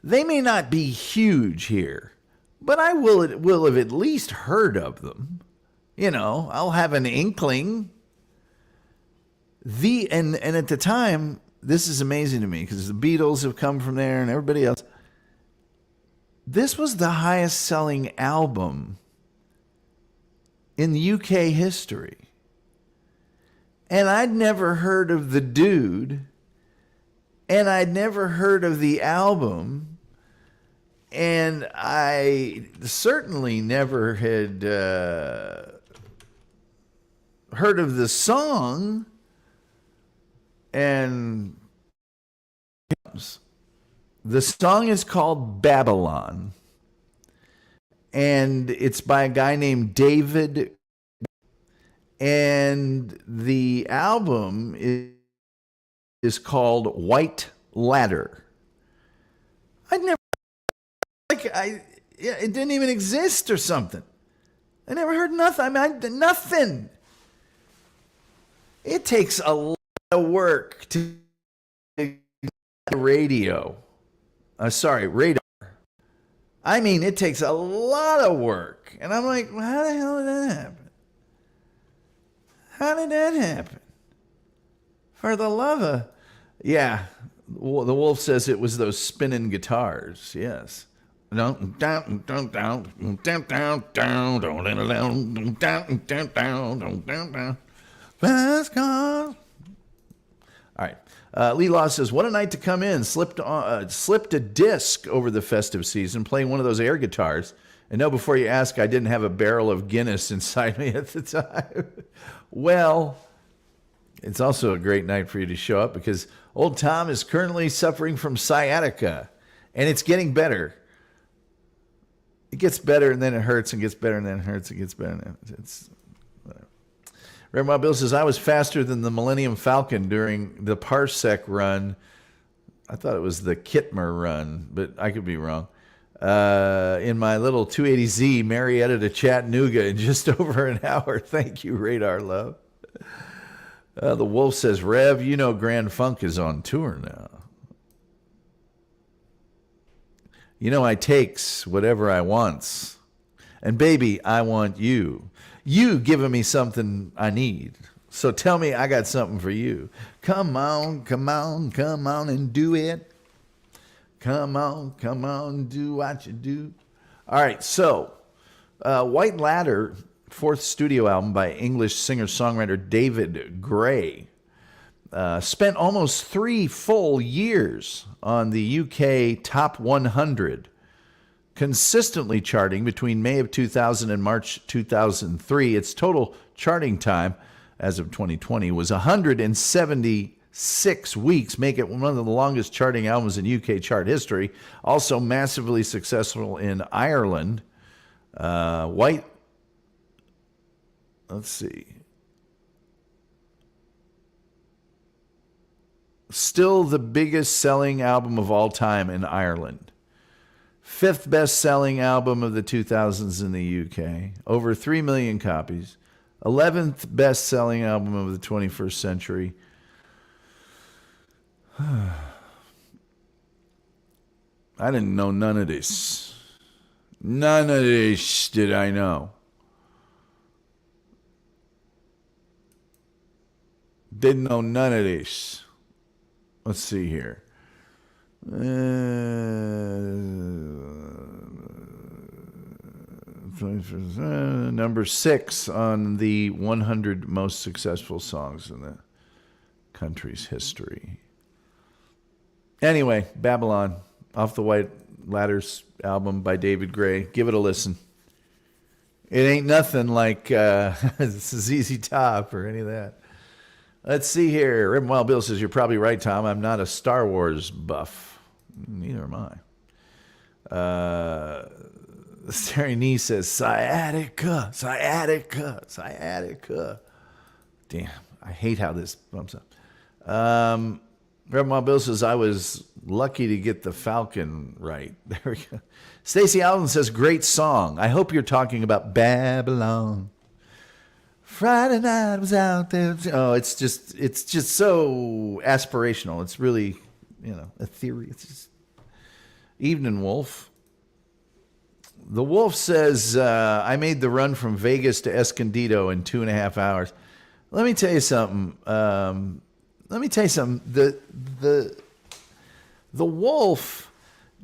they may not be huge here, but I will have at least heard of them. You know, I'll have an inkling. And at the time, this is amazing to me because the Beatles have come from there and everybody else. This was the highest selling album in the UK history. And I'd never heard of the dude, and I'd never heard of the album, and I certainly never had heard of the song. And the song is called Babylon. And it's by a guy named David. And the album is called White Ladder. It didn't even exist or something. I never heard nothing. Nothing. It takes a lot of work to radio. Radar. I mean, it takes a lot of work. And I'm like, well, how the hell did that happen? How did that happen? For the love of... Yeah, the Wolf says it was those spinning guitars. Yes. All right. Lee Law says, what a night to come in. Slipped a disc over the festive season, playing one of those air guitars. And no, before you ask, I didn't have a barrel of Guinness inside me at the time. Well, it's also a great night for you to show up because old Tom is currently suffering from sciatica, and it's getting better. It gets better, and then it hurts, and gets better, and then it hurts, and gets better, and then it's whatever. Reverend Bill says, I was faster than the Millennium Falcon during the Parsec run. I thought it was the Kitmer run, but I could be wrong. In my little 280Z, Marietta to Chattanooga in just over an hour. Thank you, Radar Love. The Wolf says, Rev, you know Grand Funk is on tour now. You know I takes whatever I wants. And baby, I want you. You giving me something I need. So tell me I got something for you. Come on, come on, come on and do it. Come on, do what you do. All right, so White Ladder, fourth studio album by English singer-songwriter David Gray, spent almost 3 full years on the UK Top 100, consistently charting between May of 2000 and March 2003. Its total charting time, as of 2020, was 176 weeks, make it one of the longest charting albums in UK chart history. Also massively successful in Ireland. Let's see. Still the biggest selling album of all time in Ireland. 5th best-selling album of the 2000s in the UK. Over 3 million copies. 11th best-selling album of the 21st century. I didn't know none of this. None of this did I know. Didn't know none of this. Let's see here. Number 6 on the 100 most successful songs in the country's history. Anyway, Babylon, off the White Ladder's album by David Gray. Give it a listen. It ain't nothing like ZZ Top or any of that. Let's see here. Rip Wild Bill says, you're probably right, Tom. I'm not a Star Wars buff. Neither am I. Starry Knee says, sciatica, sciatica, sciatica. Damn, I hate how this bumps up. Rip Wild Bill says, I was lucky to get the Falcon right. There we go. Stacey Allen says, great song. I hope you're talking about Babylon. Friday night was out there. Oh, it's just so aspirational. It's really, ethereal. It's just Evening Wolf. The Wolf says, I made the run from Vegas to Escondido in 2.5 hours. Let me tell you something. The Wolf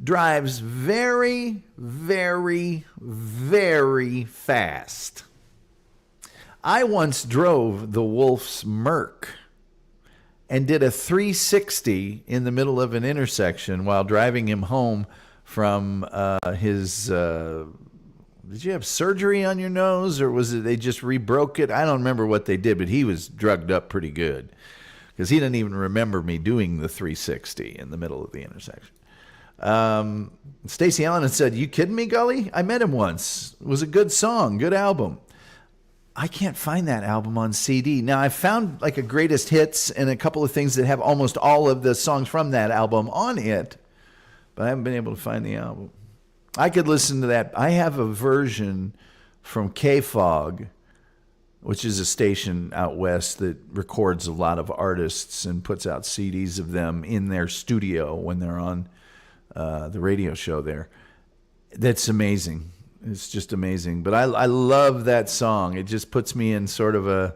drives very, very, very fast. I once drove the Wolf's Merc and did a 360 in the middle of an intersection while driving him home from his... did you have surgery on your nose, or was it they just rebroke it? I don't remember what they did, but he was drugged up pretty good because he didn't even remember me doing the 360 in the middle of the intersection. Stacey Allen had said, you kidding me, Gully? I met him once. It was a good song, good album. I can't find that album on CD. Now, I found like a greatest hits and a couple of things that have almost all of the songs from that album on it, but I haven't been able to find the album. I could listen to that. I have a version from K-Fog, which is a station out west that records a lot of artists and puts out CDs of them in their studio when they're on the radio show there. That's amazing. It's just amazing. But I love that song. It just puts me in sort of a,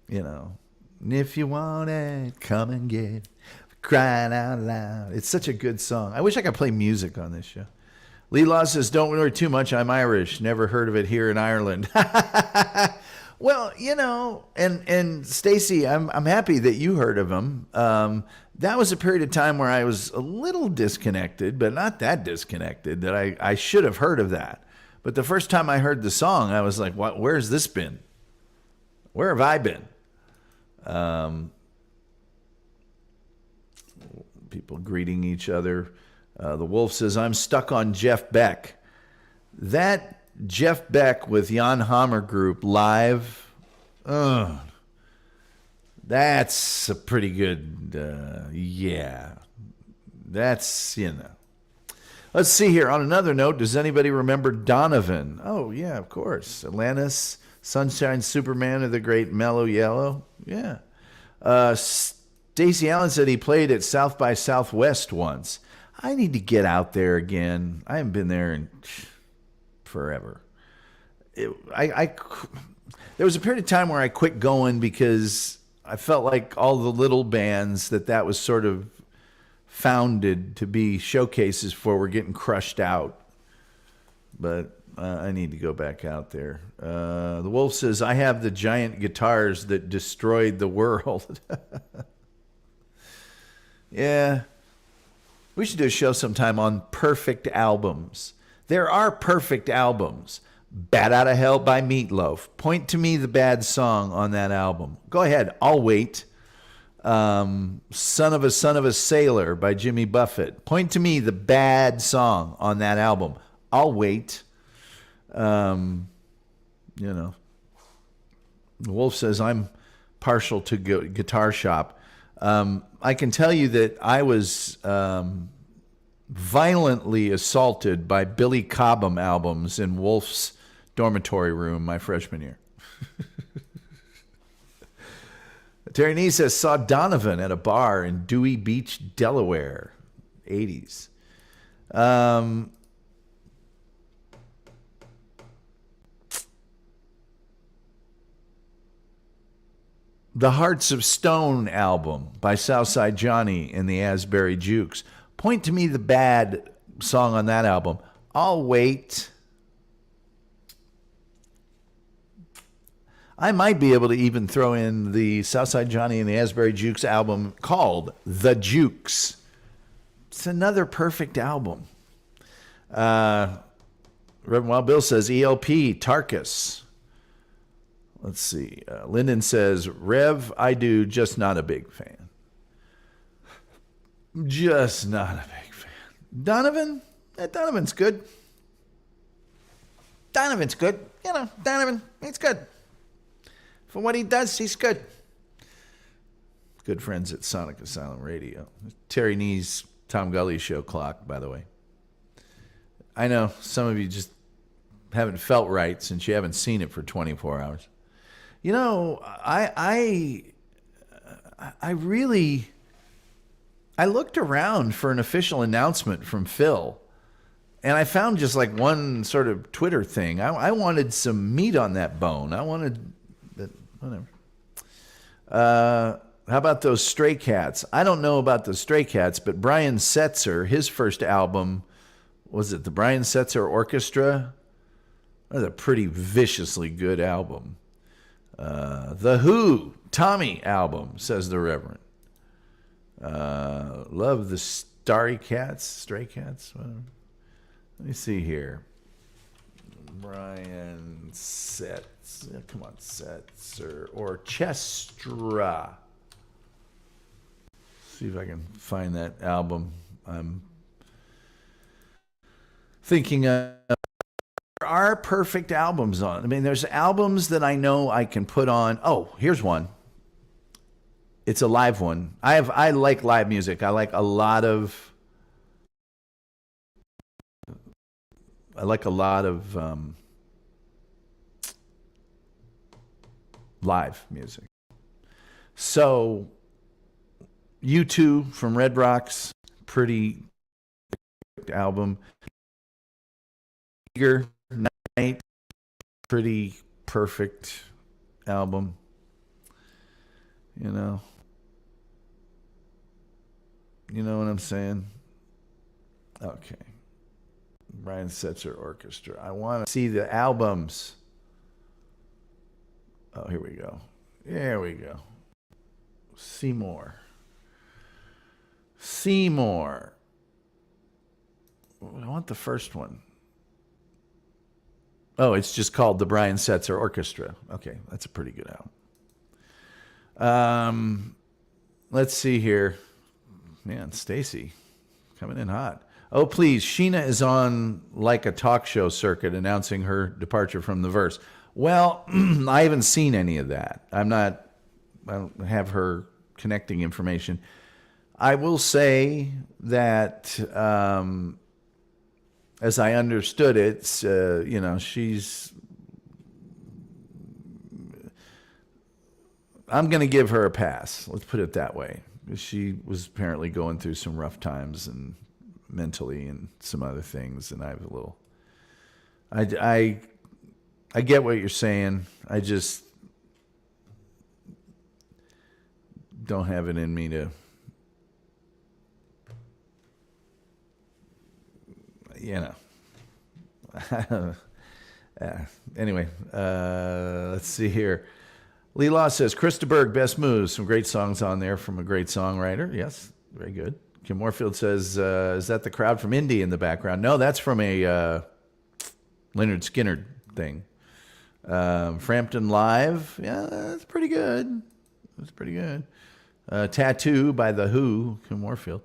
and if you want it, come and get it. Crying out loud. It's such a good song. I wish I could play music on this show. Lee Law says, don't worry too much. I'm Irish. Never heard of it here in Ireland. Well, and Stacey, I'm happy that you heard of him. That was a period of time where I was a little disconnected, but not that disconnected, that I should have heard of that. But the first time I heard the song, I was like, what? Where's this been? Where have I been? People greeting each other. The Wolf says, I'm stuck on Jeff Beck. That Jeff Beck with Jan Hammer Group live, that's a pretty good, yeah. That's, Let's see here. On another note, does anybody remember Donovan? Oh, yeah, of course. Atlantis, Sunshine Superman of the Great Mellow Yellow. Yeah. Stacey Allen said he played at South by Southwest once. I need to get out there again. I haven't been there in forever. There was a period of time where I quit going because I felt like all the little bands that was sort of founded to be showcases for were getting crushed out. But I need to go back out there. The Wolf says, I have the giant guitars that destroyed the world. Yeah. We should do a show sometime on perfect albums. There are perfect albums. Bat Out of Hell by Meatloaf. Point to me the bad song on that album. Go ahead. I'll wait. Son of a Sailor by Jimmy Buffett. Point to me the bad song on that album. I'll wait. The Wolf says, I'm partial to Guitar Shop. I can tell you that I was violently assaulted by Billy Cobham albums in Wolf's dormitory room my freshman year. Terry Nee says, saw Donovan at a bar in Dewey Beach, Delaware, 80s. The Hearts of Stone album by Southside Johnny and the Asbury Jukes. Point to me the bad song on that album. I'll wait. I might be able to even throw in the Southside Johnny and the Asbury Jukes album called The Jukes. It's another perfect album. Reverend Wild Bill says ELP, Tarkus. Let's see. Lyndon says, Rev, I do, just not a big fan. Just not a big fan. Donovan? Donovan's good. Donovan's good. Donovan, he's good. For what he does, he's good. Good friends at Sonic Asylum Radio. Terry Nee's Tom Gully show clock, by the way. I know some of you just haven't felt right since you haven't seen it for 24 hours. I looked around for an official announcement from Phil, and I found just like one sort of Twitter thing. I wanted some meat on that bone. I wanted that, whatever. How about those Stray Cats? I don't know about the Stray Cats, but Brian Setzer, his first album, was it the Brian Setzer Orchestra? That was a pretty viciously good album. The Who, Tommy album, says the Reverend. Love the Stray Cats, whatever. Let me see here. Brian Setzer, come on, Setzer, Orchestra. See if I can find that album. I'm thinking of. There are perfect albums on. I mean, there's albums that I know I can put on. Oh, here's one. It's a live one. I like live music. I like a lot of live music. So, U2 from Red Rocks, pretty album. Eager Night, pretty perfect album. You know what I'm saying? Okay. Brian Setzer Orchestra. I want to see the albums. Oh, here we go. There we go. Seymour. I want the first one. Oh, it's just called the Brian Setzer Orchestra. Okay, that's a pretty good album. Let's see here. Man, Stacy, coming in hot. Oh, please, Sheena is on like a talk show circuit announcing her departure from the Verse. Well, I haven't seen any of that. I don't have her connecting information. I will say that, as I understood it, she's. I'm going to give her a pass. Let's put it that way. She was apparently going through some rough times and mentally and some other things, and I have a little. I get what you're saying. I just don't have it in me to you know. Anyway, let's see here. Lee Law says, Krista Berg, Best Moves. Some great songs on there from a great songwriter. Yes, very good. Kim Moorfield says, is that the crowd from Indy in the background? No, that's from a Lynyrd Skynyrd thing. Frampton Live. Yeah, that's pretty good. That's pretty good. Tattoo by The Who, Kim Moorfield.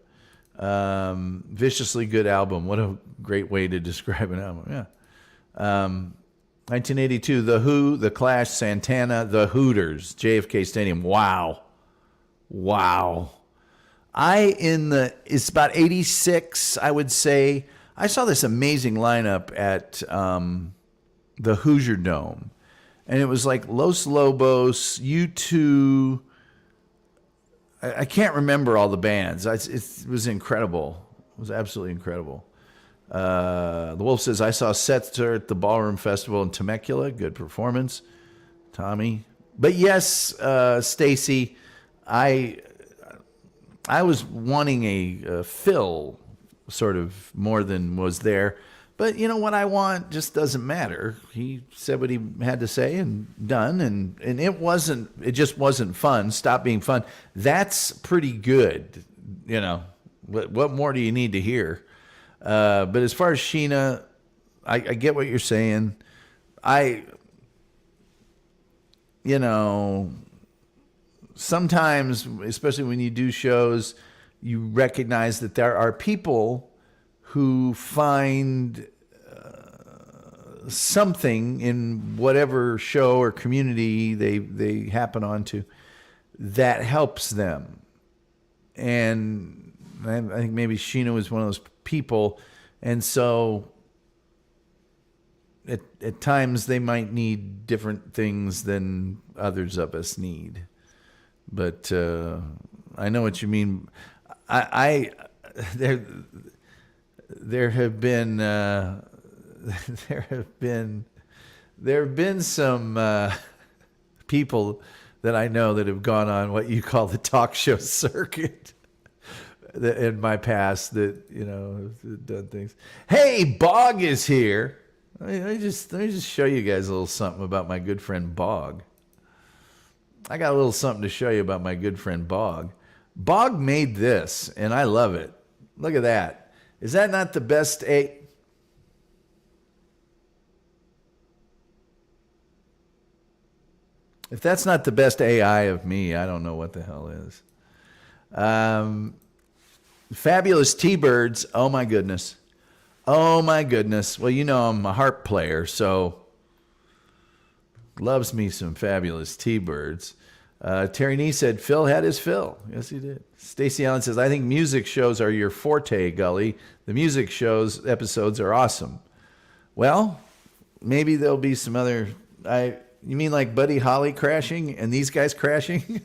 Viciously good album. What a great way to describe an album. Yeah. 1982, The Who, The Clash, Santana, The Hooters, JFK Stadium. Wow. It's about 86, I would say. I saw this amazing lineup at the Hoosier Dome. And it was like Los Lobos, U2. I can't remember all the bands. It was incredible. It was absolutely incredible. The Wolf says, I saw Setzer at the Ballroom Festival in Temecula. Good performance. Tommy. But yes, Stacy, I was wanting a fill sort of more than was there. But you know what I want just doesn't matter. He said what he had to say and done, and it just wasn't fun. Stop being fun. That's pretty good. You know, what more do you need to hear? But as far as Sheena, I get what you're saying. Sometimes, especially when you do shows, you recognize that there are people who find something in whatever show or community they happen onto that helps them. And I think maybe Sheena was one of those people. And so at times they might need different things than others of us need. But I know what you mean. There have been some people that I know that have gone on what you call the talk show circuit in my past that have done things. Hey, Bog is here. Let me just show you guys a little something about my good friend Bog. I got a little something to show you about my good friend Bog. Bog made this, and I love it. Look at that. Is that not the best If that's not the best AI of me, I don't know what the hell is. Fabulous T-Birds. Oh, my goodness. Oh, my goodness. Well, I'm a harp player, so loves me some Fabulous T-Birds. Terry Nee said, Phil had his fill. Yes, he did. Stacey Allen says, I think music shows are your forte, Gully. The music shows episodes are awesome. Well, maybe there'll be some other... You mean like Buddy Holly crashing and these guys crashing?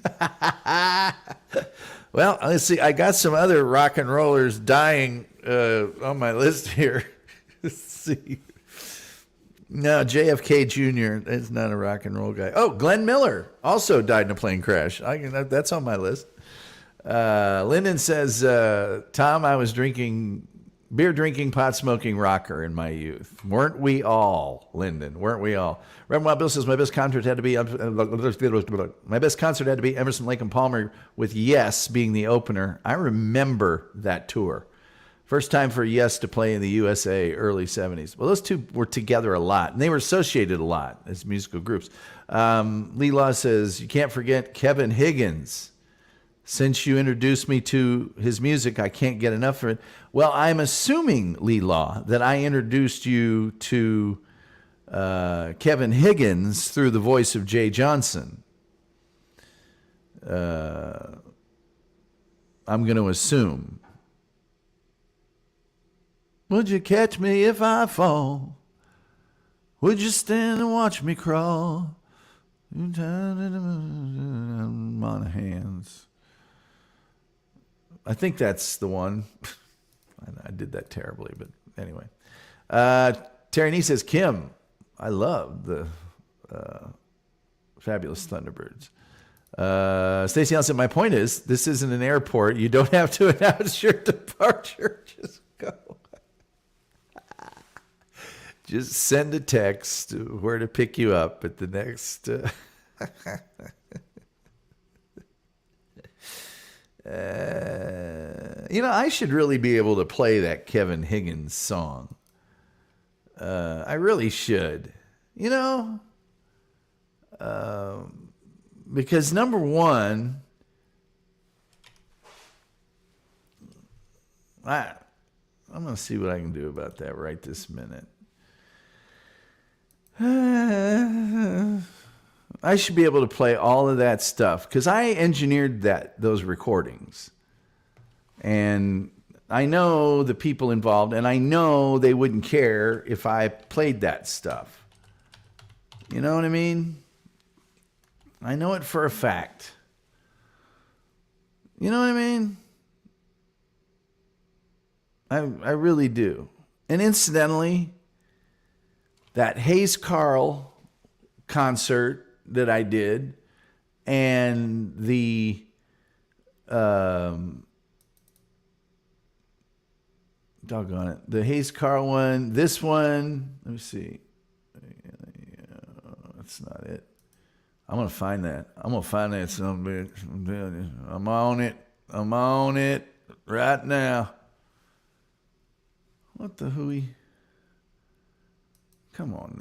Well, let's see. I got some other rock and rollers dying on my list here. Let's see. No, JFK Jr. is not a rock and roll guy. Oh, Glenn Miller also died in a plane crash. That's on my list. Lyndon says, Tom, I was beer drinking, pot smoking rocker in my youth. Weren't we all, Lyndon? Weren't we all? Reverend Wild Bill says my best concert had to be Emerson, Lake and Palmer with Yes being the opener. I remember that tour. First time for Yes to play in the USA, early 70s. Well, those two were together a lot, and they were associated a lot as musical groups. Lee Law says, you can't forget Kevin Higgins. Since you introduced me to his music, I can't get enough of it. Well, I'm assuming, Lee Law, that I introduced you to Kevin Higgins through the voice of Jay Johnson. I'm going to assume. Would you catch me if I fall? Would you stand and watch me crawl? I'm on hands. I think that's the one. I did that terribly, but anyway. Terry Nee says, Kim, I love the Fabulous Thunderbirds. Stacey Allen said, my point is, this isn't an airport. You don't have to announce your departure. Just go. Just send a text where to pick you up at the next. I should really be able to play that Kevin Higgins song. I really should. Because number one, I'm going to see what I can do about that right this minute. I should be able to play all of that stuff because I engineered those recordings. And I know the people involved, and I know they wouldn't care if I played that stuff. You know what I mean? I know it for a fact. You know what I mean? I really do. And incidentally, that Hayes Carl concert that I did and the doggone it, the Hayes Carl one, this one, let me see. That's not it. I'm going to find that. I'm on it right now. What the hooey? Come on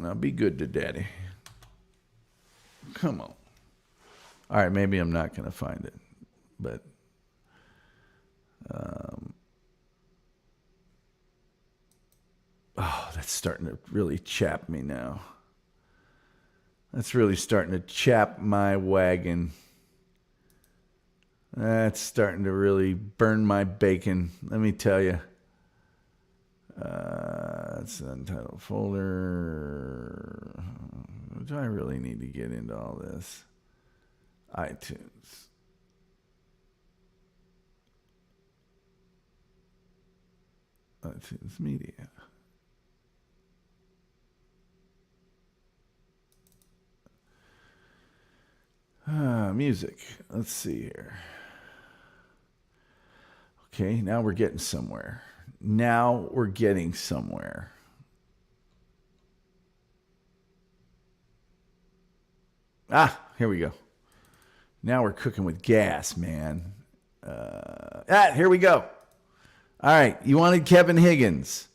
now. Be good to daddy. Come on. All right, maybe I'm not going to find it. But that's starting to really chap me now. That's really starting to chap my wagon. That's starting to really burn my bacon, let me tell you. It's the untitled folder. Do I really need to get into all this? iTunes. iTunes Media. Music. Let's see here. Okay, now we're getting somewhere. Here we go. Now we're cooking with gas, man. Here we go. All right, you wanted Kevin Higgins.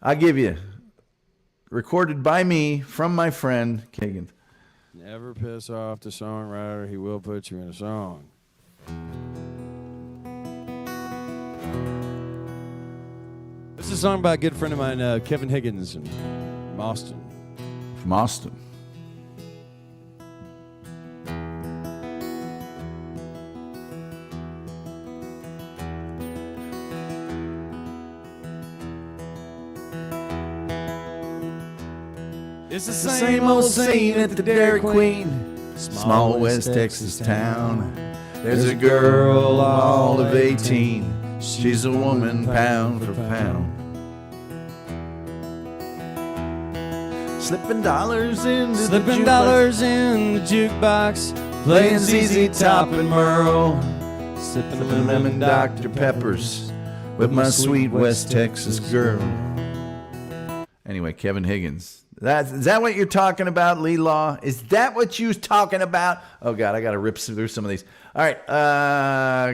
I'll give you. Recorded by me from my friend Higgins. Never piss off the songwriter. He will put you in a song. This is a song by a good friend of mine, Kevin Higgins, from Austin. From Austin. It's the same old scene at the Dairy Queen, small West Texas town. There's a girl all of 18. She's a woman pound for pound. Slipping dollars in the jukebox, playing ZZ Top and Merle, sipping lemon Dr. Peppers with my sweet West Texas girl. Anyway, Kevin Higgins. Is that what you're talking about, Lee Law? Is that what you're talking about? Oh, God, I got to rip through some of these. All right,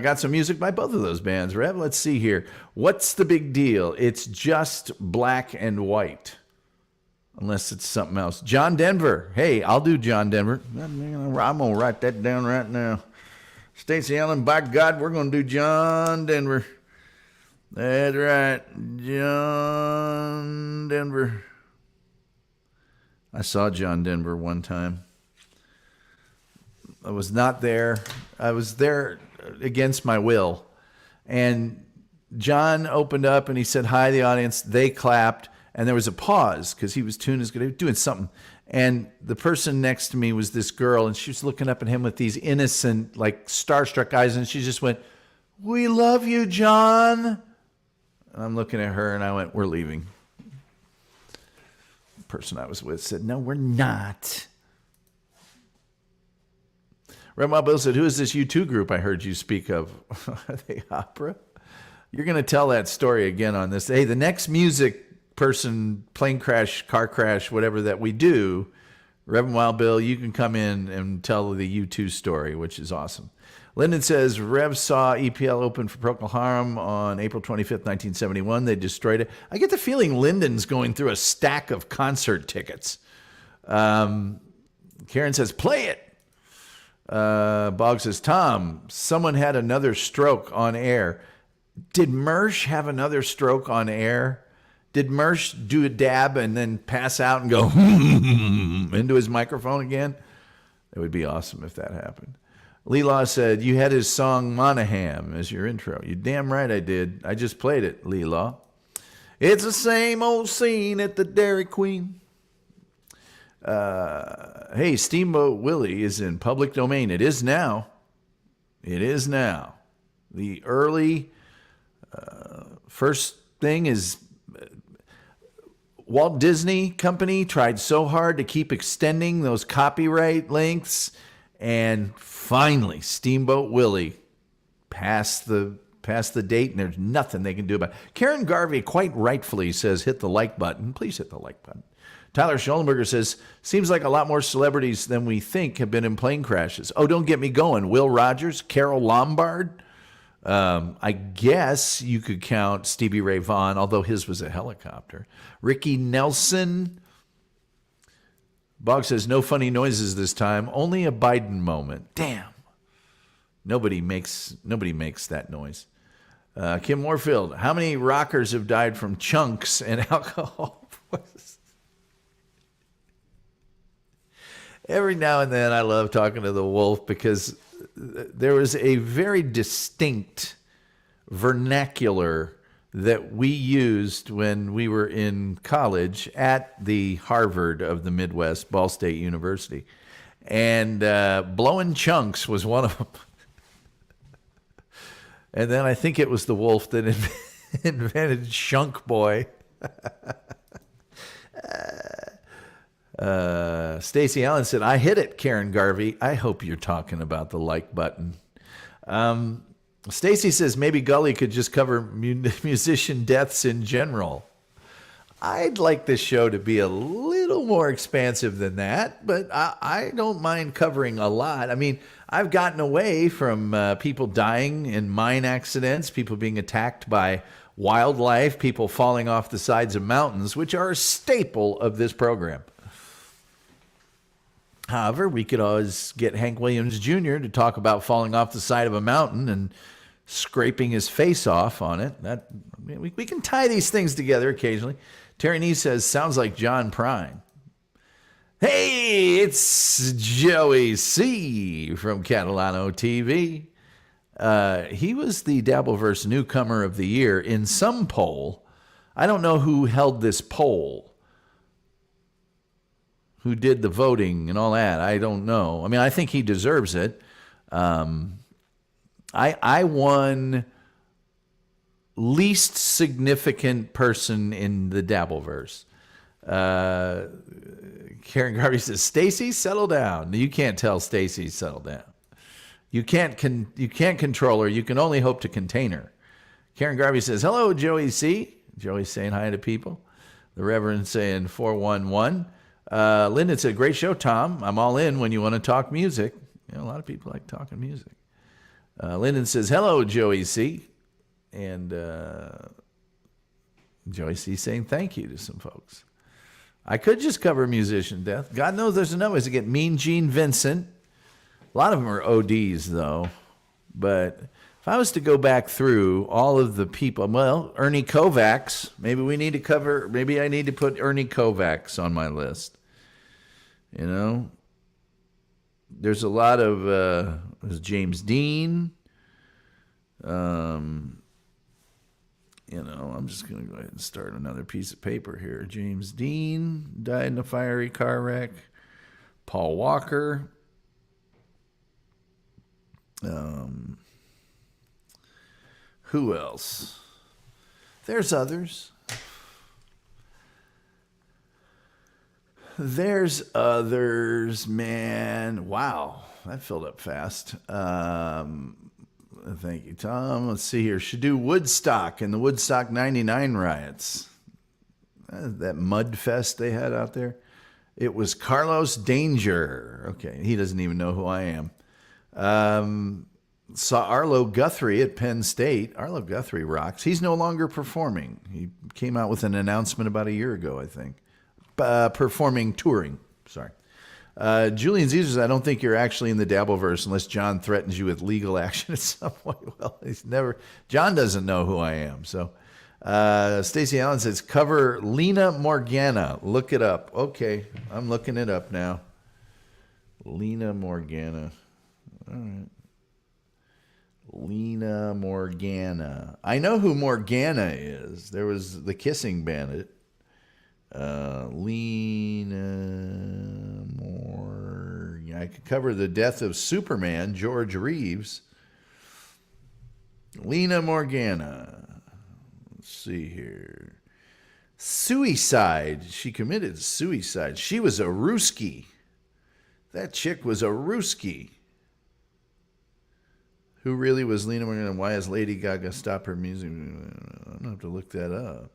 got some music by both of those bands, Rev. Let's see here. What's the big deal? It's just black and white. Unless it's something else. John Denver. Hey, I'll do John Denver. I'm going to write that down right now. Stacey Allen, by God, we're going to do John Denver. That's right, John Denver. I saw John Denver one time. I was not there. I was there against my will. And John opened up and he said hi to the audience. They clapped. And there was a pause because he was doing something. And the person next to me was this girl. And she was looking up at him with these innocent, like starstruck eyes. And she just went, "We love you, John." And I'm looking at her and I went, "We're leaving." The person I was with said, "No, we're not." Red Bill said, "Who is this U2 group I heard you speak of?" Are they opera? You're going to tell that story again on this. Hey, the next music person, plane crash, car crash, whatever that we do, Reverend Wild Bill, you can come in and tell the U2 story, which is awesome. Lyndon says, Rev saw EPL open for Procol Harum on April 25th, 1971. They destroyed it. I get the feeling Lyndon's going through a stack of concert tickets. Karen says, play it. Bog says, Tom, someone had another stroke on air. Did Mersh have another stroke on air? Did Mersh do a dab and then pass out and go into his microphone again? It would be awesome if that happened. Leela said, you had his song Monaghan as your intro. You damn right I did. I just played it, Leela. It's the same old scene at the Dairy Queen. Hey, Steamboat Willie is in public domain. It is now. It is now. The early first thing is Walt Disney Company tried so hard to keep extending those copyright lengths, and finally Steamboat Willie passed the date, and there's nothing they can do about it. Karen Garvey quite rightfully says, hit the like button. Please hit the like button. Tyler Schollenberger says, seems like a lot more celebrities than we think have been in plane crashes. Oh, don't get me going. Will Rogers, Carol Lombard. I guess you could count Stevie Ray Vaughan, although his was a helicopter. Ricky Nelson. Bog says, no funny noises this time. Only a Biden moment. Damn. Nobody makes that noise. Kim Moorfield. How many rockers have died from chunks and alcohol? Every now and then I love talking to the wolf because there was a very distinct vernacular that we used when we were in college at the Harvard of the Midwest, Ball State University. And blowing chunks was one of them. And then I think it was the wolf that invented Shunk Boy. Stacy Allen said, I hit it, Karen Garvey. I hope you're talking about the like button. Stacy says maybe Gully could just cover musician deaths in general. I'd like this show to be a little more expansive than that, but I don't mind covering a lot. I mean, I've gotten away from people dying in mine accidents, people being attacked by wildlife, people falling off the sides of mountains, which are a staple of this program. However, we could always get Hank Williams Jr. to talk about falling off the side of a mountain and scraping his face off on it. We can tie these things together occasionally. Terry Nee says, sounds like John Prine. Hey, it's Joey C. from Catalano TV. He was the Dabbleverse Newcomer of the Year in some poll. I don't know who held this poll, who did the voting and all that. I don't know. I mean, I think he deserves it. I won least significant person in the Dabbleverse. Karen Garvey says, Stacy, settle down. You can't tell Stacy settle down. You can't control her. You can only hope to contain her. Karen Garvey says, hello, Joey C. Joey's saying hi to people. The Reverend saying 411. Lyndon said, great show, Tom. I'm all in when you want to talk music. You know, a lot of people like talking music. Lyndon says, hello, Joey C. And Joey C saying thank you to some folks. I could just cover musician death. God knows there's enough ways to get Mean Gene Vincent. A lot of them are ODs, though. But if I was to go back through all of the people, well, Ernie Kovacs. Maybe I need to put Ernie Kovacs on my list. You know, there's a lot of there's James Dean. You know, I'm just going to go ahead and start another piece of paper here. James Dean died in a fiery car wreck. Paul Walker. Who else? There's others. Man. Wow, that filled up fast. Thank you, Tom. Let's see here. Should do Woodstock and the Woodstock 99 riots. That mud fest they had out there. It was Carlos Danger. Okay, he doesn't even know who I am. Saw Arlo Guthrie at Penn State. Arlo Guthrie rocks. He's no longer performing. He came out with an announcement about a year ago, I think. Touring. Sorry. Julian Caesars, I don't think you're actually in the Dabbleverse unless John threatens you with legal action at some point. Well, John doesn't know who I am. So, Stacey Allen says, cover Lena Morgana. Look it up. Okay, I'm looking it up now. Lena Morgana. All right. Lena Morgana. I know who Morgana is. There was the Kissing Bandit. Lena Morgana. I could cover the death of Superman, George Reeves. Lena Morgana. Let's see here. Suicide. She committed suicide. She was a Ruski. That chick was a Ruski. Who really was Lena Morgana? Why has Lady Gaga stopped her music? I'm going to have to look that up.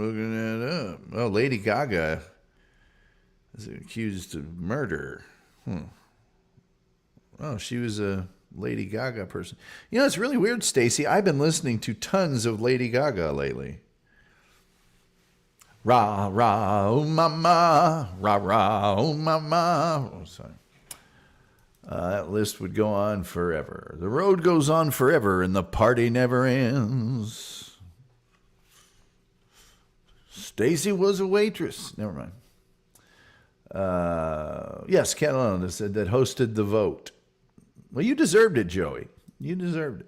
Looking that up. Oh, Lady Gaga is accused of murder. Oh, she was a Lady Gaga person. You know, it's really weird, Stacey. I've been listening to tons of Lady Gaga lately. Ra, ra, oh mama, ra, ra, oh mama. Oh, sorry. That list would go on forever. The road goes on forever and the party never ends. Stacey was a waitress. Never mind. Yes, Catalina said that hosted the vote. Well, you deserved it, Joey. You deserved it.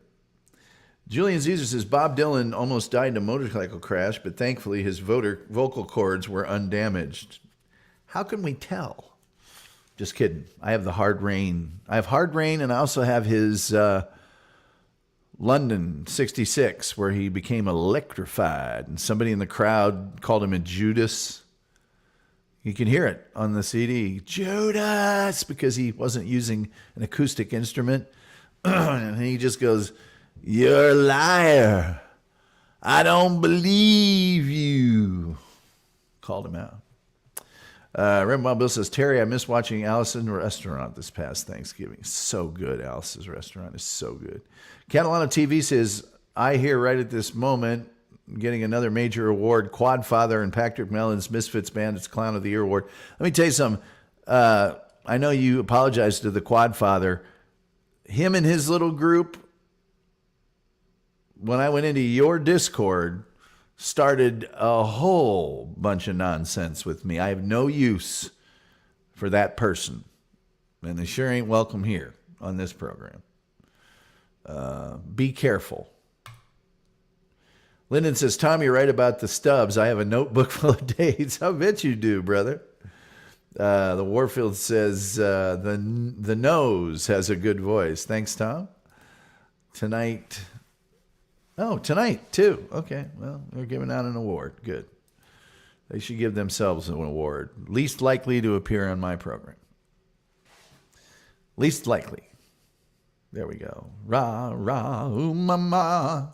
Julian Caesar says Bob Dylan almost died in a motorcycle crash, but thankfully his vocal cords were undamaged. How can we tell? Just kidding. I have the Hard Rain. I have Hard Rain, and I also have his London 66, where he became electrified, and somebody in the crowd called him a Judas. You can hear it on the CD. Judas! Because he wasn't using an acoustic instrument. And he just goes, "You're a liar. I don't believe you." Called him out. Reverend Bob Bill says, Terry, I miss watching Alice's Restaurant this past Thanksgiving. So good. Alice's Restaurant is so good. Catalana TV says, I hear right at this moment, getting another major award, Quadfather and Patrick Mellon's Misfits Bandits Clown of the Year Award. Let me tell you something. I know you apologized to the Quadfather. Him and his little group, when I went into your Discord, started a whole bunch of nonsense with me. I have no use for that person. And they sure ain't welcome here on this program. Be careful. Lyndon says, Tom, you're right about the stubs. I have a notebook full of dates. I bet you do, brother. The Warfield says, the nose has a good voice. Thanks, Tom. Tonight, too. Okay, well, they're giving out an award. Good. They should give themselves an award. Least likely to appear on my program. Least likely. There we go. Ra, ra, ooh, mama.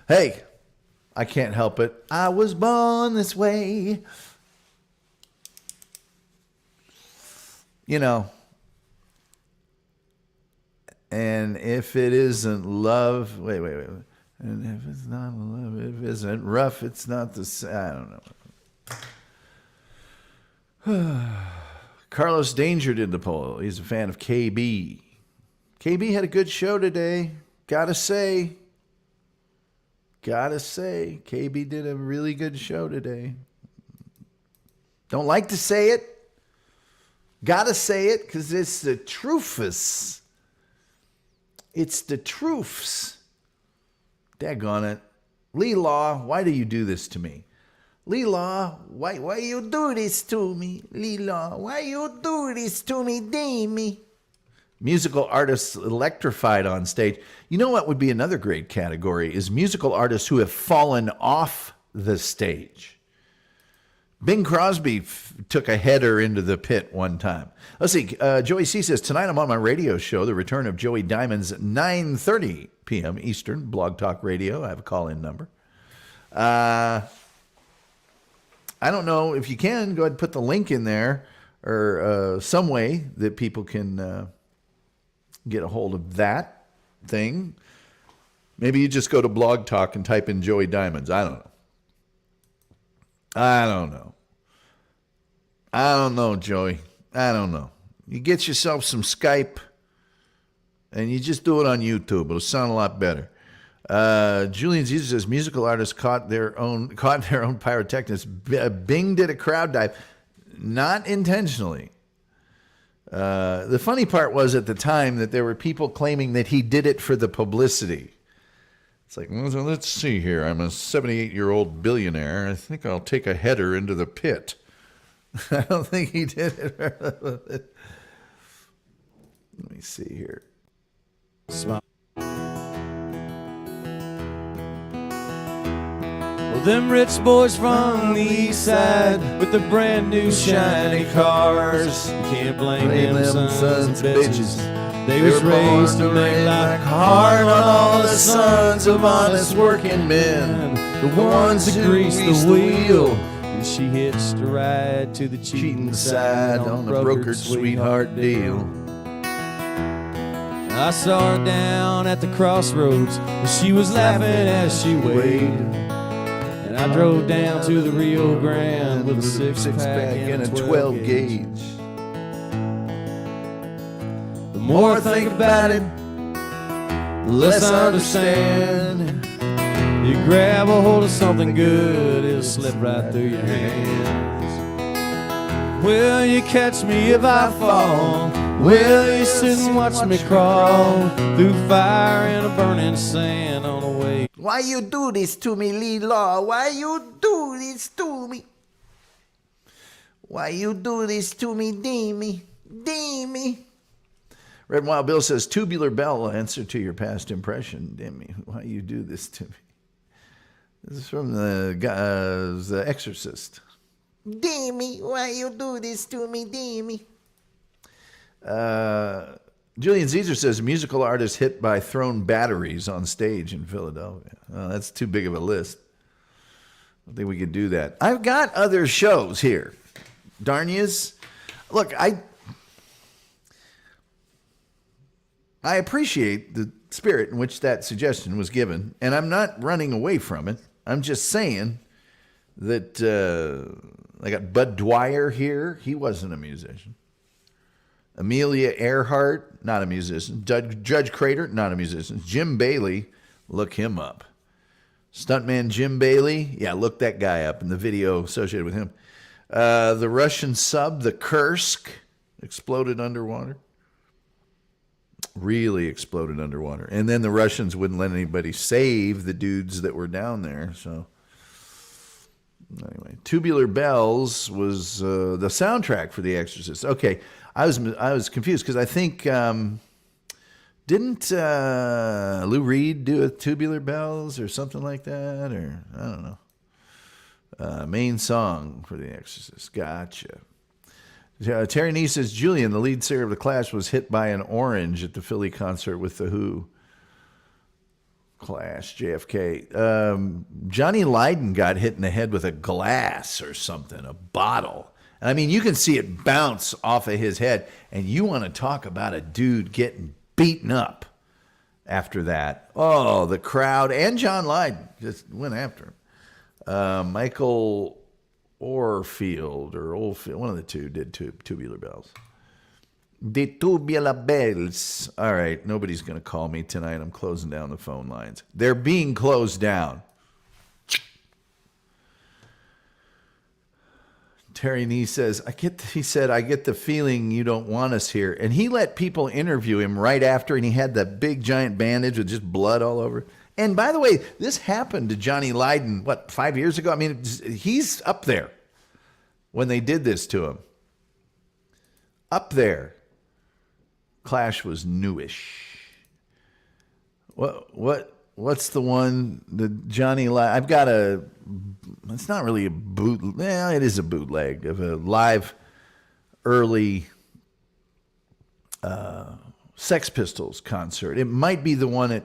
Hey, I can't help it. I was born this way. You know, and if it isn't love, wait. And if it's not love, if it isn't rough, it's not the same. I don't know. Carlos Danger did the poll. He's a fan of KB. KB had a good show today. Gotta say, KB did a really good show today. Don't like to say it. Gotta say it because it's the truths. It's the truths. Daggone it. Lee Law, why do you do this to me? Lee Law, why you do this to me? Lee Law, why you do this to me, Damie? Musical artists electrified on stage. You know what would be another great category is musical artists who have fallen off the stage. Bing Crosby took a header into the pit one time. Let's see. Joey C says, tonight I'm on my radio show, the return of Joey Diamond's 9:30 p.m. Eastern, Blog Talk Radio. I have a call-in number. I don't know if you can. Go ahead and put the link in there or some way that people can get a hold of that thing. Maybe you just go to Blog Talk and type in Joey Diamonds. I don't know. I don't know, Joey. I don't know. You get yourself some Skype and you just do it on YouTube. It'll sound a lot better. Julian Caesar says musical artists caught their own pyrotechnics. Bing did a crowd dive, not intentionally. The funny part was at the time that there were people claiming that he did it for the publicity. It's like, well, let's see here. I'm a 78-year-old billionaire. I think I'll take a header into the pit. I don't think he did it. Let me see here. Smile. Well, them rich boys from the east side with the brand new shiny cars. You can't blame them sons and bitches. They was raised to make life hard on all the sons of honest working men. The ones that grease the wheel. And she hitched a ride to the cheating side on a brokered sweetheart deal. I saw her down at the crossroads, and she was laughing as she waited. And I drove down to the Rio Grande with a six-pack and a 12-gauge. The more I think about it, the less I understand. You grab a hold of something good, it'll slip right through your hands. Will you catch me if I fall? Will you sit and watch me crawl through fire and a burning sand on the way? Why you do this to me, Lee Law? Why you do this to me? Why you do this to me, Deemy? Deemy. Red Wild Bill says, Tubular Bell, answer to your past impression. Deemy, why you do this to me? This is from the Exorcist. Deemy, why you do this to me, Deemy? Julian Caesar says, musical artist hit by thrown batteries on stage in Philadelphia. That's too big of a list. I don't think we could do that. I've got other shows here. Darn yous. Look, I appreciate the spirit in which that suggestion was given, and I'm not running away from it. I'm just saying that I got Bud Dwyer here. He wasn't a musician. Amelia Earhart, not a musician. Judge Crater, not a musician. Jim Bailey, look him up. Stuntman Jim Bailey, yeah, look that guy up in the video associated with him. The Russian sub, the Kursk, exploded underwater. Really exploded underwater. And then the Russians wouldn't let anybody save the dudes that were down there. So anyway, Tubular Bells was the soundtrack for The Exorcist. Okay, I was confused because I think didn't Lou Reed do a Tubular Bells or something like that, or I don't know. Main song for The Exorcist. Gotcha. Terry Nee says, Julian, the lead singer of The Clash, was hit by an orange at the Philly concert with The Who. Clash, JFK. Johnny Lydon got hit in the head with a glass or something, a bottle. I mean, you can see it bounce off of his head, and you want to talk about a dude getting beaten up after that. Oh, the crowd and John Lydon just went after him. Michael Oldfield, one of the two did Tubular Bells. The Tubular Bells. All right, nobody's going to call me tonight. I'm closing down the phone lines. They're being closed down. Terry Nee says, I get the feeling you don't want us here. And he let people interview him right after, and he had that big giant bandage with just blood all over. And by the way, this happened to Johnny Lydon, 5 years ago? I mean, he's up there when they did this to him. Up there. Clash was newish. What what's the one, the Johnny I've got it's not really a it is a bootleg of a live early Sex Pistols concert. It might be the one I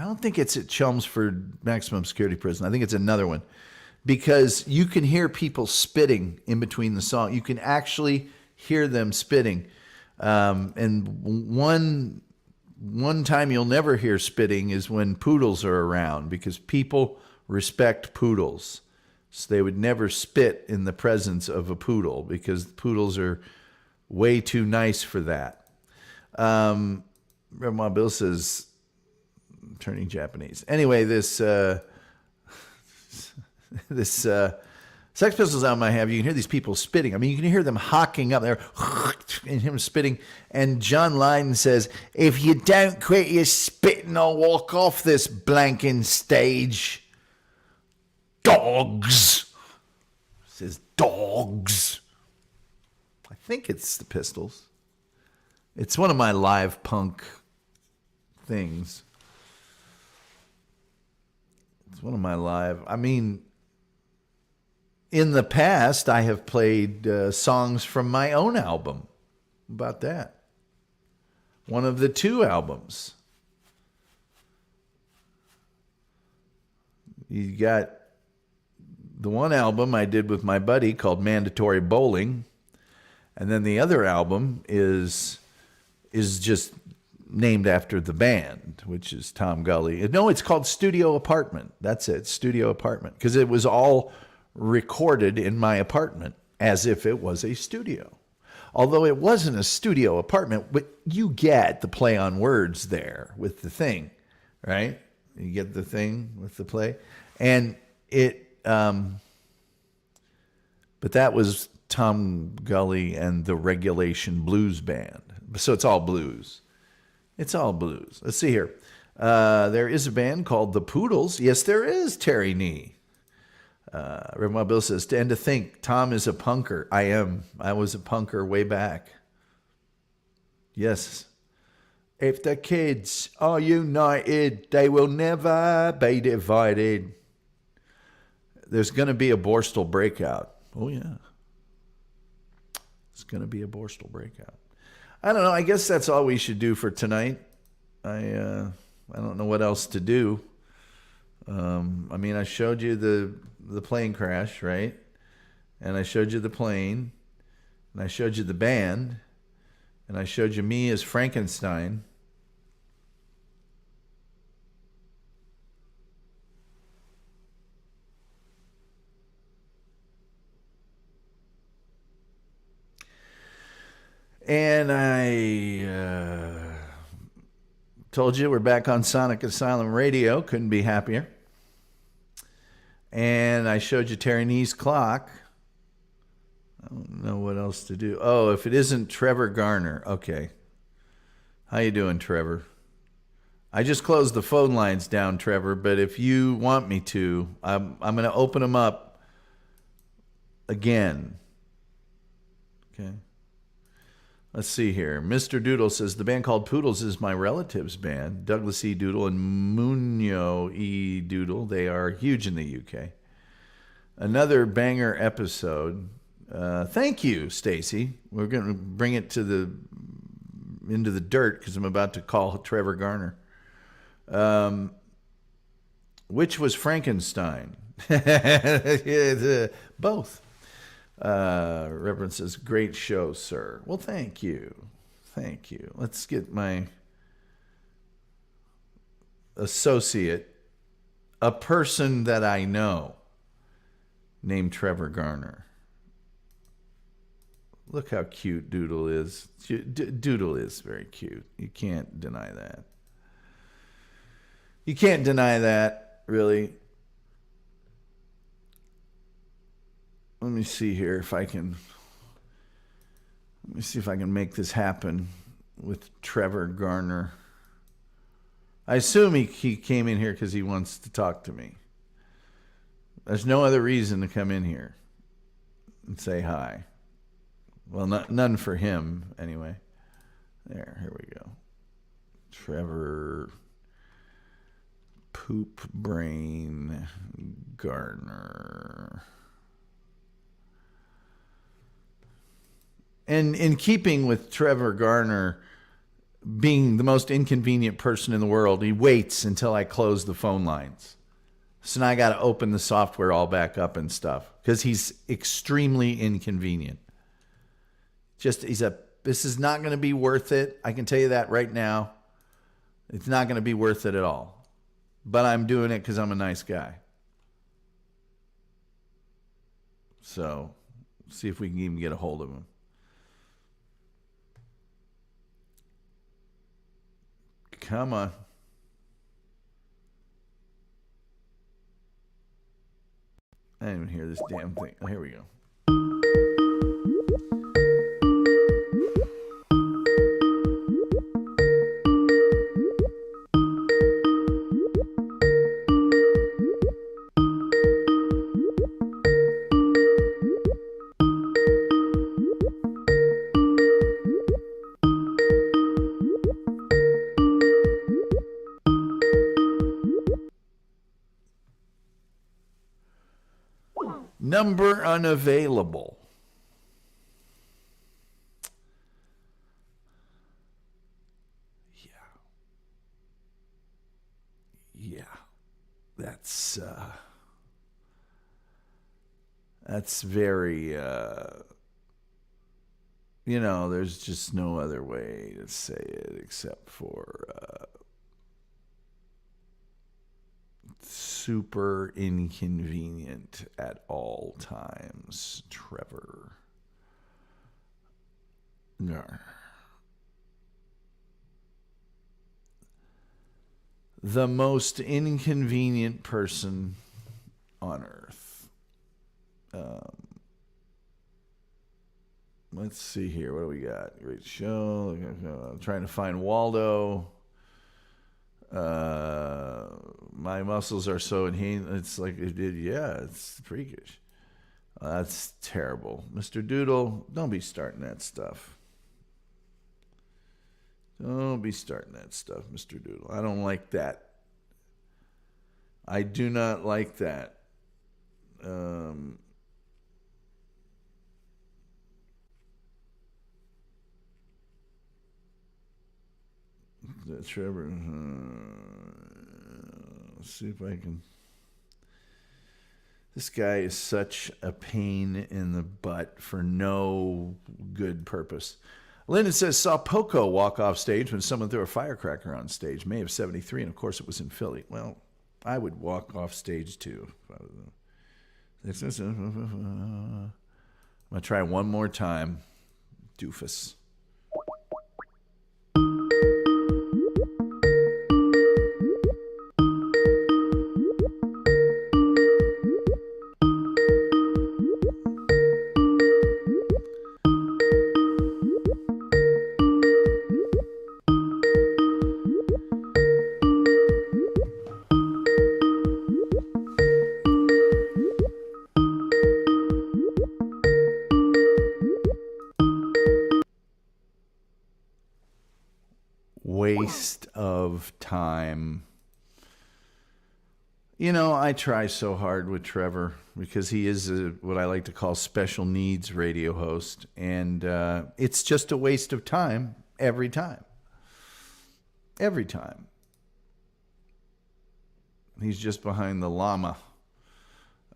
don't think it's at Chelmsford Maximum Security Prison. I think it's another one, because you can hear people spitting in between the song. You can actually hear them spitting. And one time you'll never hear spitting is when poodles are around, because people respect poodles. So they would never spit in the presence of a poodle, because poodles are way too nice for that. Grandma Bill says, turning Japanese. Anyway, this Sex Pistols album I have, you can hear these people spitting. I mean, you can hear them hocking up there and him spitting. And John Lydon says, if you don't quit your spitting, I'll walk off this blanking stage. Dogs. Says dogs. I think it's the Pistols. It's one of my live punk things. It's one of my live. I mean, in the past, I have played songs from my own album. How about that? One of the 2 albums. You got the one album I did with my buddy called Mandatory Bowling. And then the other album is just named after the band, which is Tom Gully. No, it's called Studio Apartment. That's it, Studio Apartment. Because it was all recorded in my apartment as if it was a studio. Although it wasn't a studio apartment, but you get the play on words there with the thing, right? You get the thing with the play. And but that was Tom Gully and the Regulation Blues Band. So it's all blues. It's all blues. Let's see here. There is a band called the Poodles. Yes, there is, Terry Nee. Reverend Bill says, and to think Tom is a punker. I am. I was a punker way back. Yes. If the kids are united, they will never be divided. There's going to be a Borstal breakout. Oh, yeah. It's going to be a Borstal breakout. I don't know. I guess that's all we should do for tonight. I don't know what else to do. I mean, I showed you the plane crash, right? And I showed you the plane. And I showed you the band. And I showed you me as Frankenstein. And I told you we're back on Sonic Asylum Radio. Couldn't be happier. And I showed you Terry Nee's clock. I don't know what else to do. Oh, if it isn't Trevor Garner. Okay. How you doing, Trevor? I just closed the phone lines down, Trevor, but if you want me to, I'm going to open them up again. Okay. Let's see here. Mr. Doodle says, the band called Poodles is my relative's band. Douglas E. Doodle and Munyo E. Doodle. They are huge in the UK. Another banger episode. Thank you, Stacy. We're going to bring it into the dirt because I'm about to call Trevor Garner. Which was Frankenstein? Both. Reverend says, great show, sir. Well, thank you. Thank you. Let's get my associate, a person that I know, named Trevor Garner. Look how cute Doodle is. Doodle is very cute. You can't deny that. You can't deny that, really. Let me see here if I can. Let me see if I can make this happen with Trevor Garner. I assume he came in here because he wants to talk to me. There's no other reason to come in here and say hi. Well, none for him, anyway. Here we go. Trevor Poop Brain Garner. And in keeping with Trevor Garner being the most inconvenient person in the world, he waits until I close the phone lines. So now I got to open the software all back up and stuff because he's extremely inconvenient. This is not going to be worth it. I can tell you that right now. It's not going to be worth it at all. But I'm doing it because I'm a nice guy. So, see if we can even get a hold of him. Come on. I didn't even hear this damn thing. Oh, here we go. Number unavailable. Yeah. That's very, there's just no other way to say it except for super inconvenient at all times, Trevor Garner. The most inconvenient person on earth. Let's see here. What do we got? Great show. I'm trying to find Waldo. My muscles are so inhaled. It's like it did. Yeah, it's freakish. That's terrible, Mr. Doodle. Don't be starting that stuff. Don't be starting that stuff, Mr. Doodle. I don't like that. I do not like that. Trevor. Let's see if I can. This guy is such a pain in the butt for no good purpose. Lyndon says, saw Poco walk off stage when someone threw a firecracker on stage, May of 73, and of course it was in Philly. Well, I would walk off stage too. I'm going to try one more time. Doofus. Waste of time. I try so hard with Trevor because he is what I like to call special needs radio host, and it's just a waste of time every time. Every time. He's just behind the llama.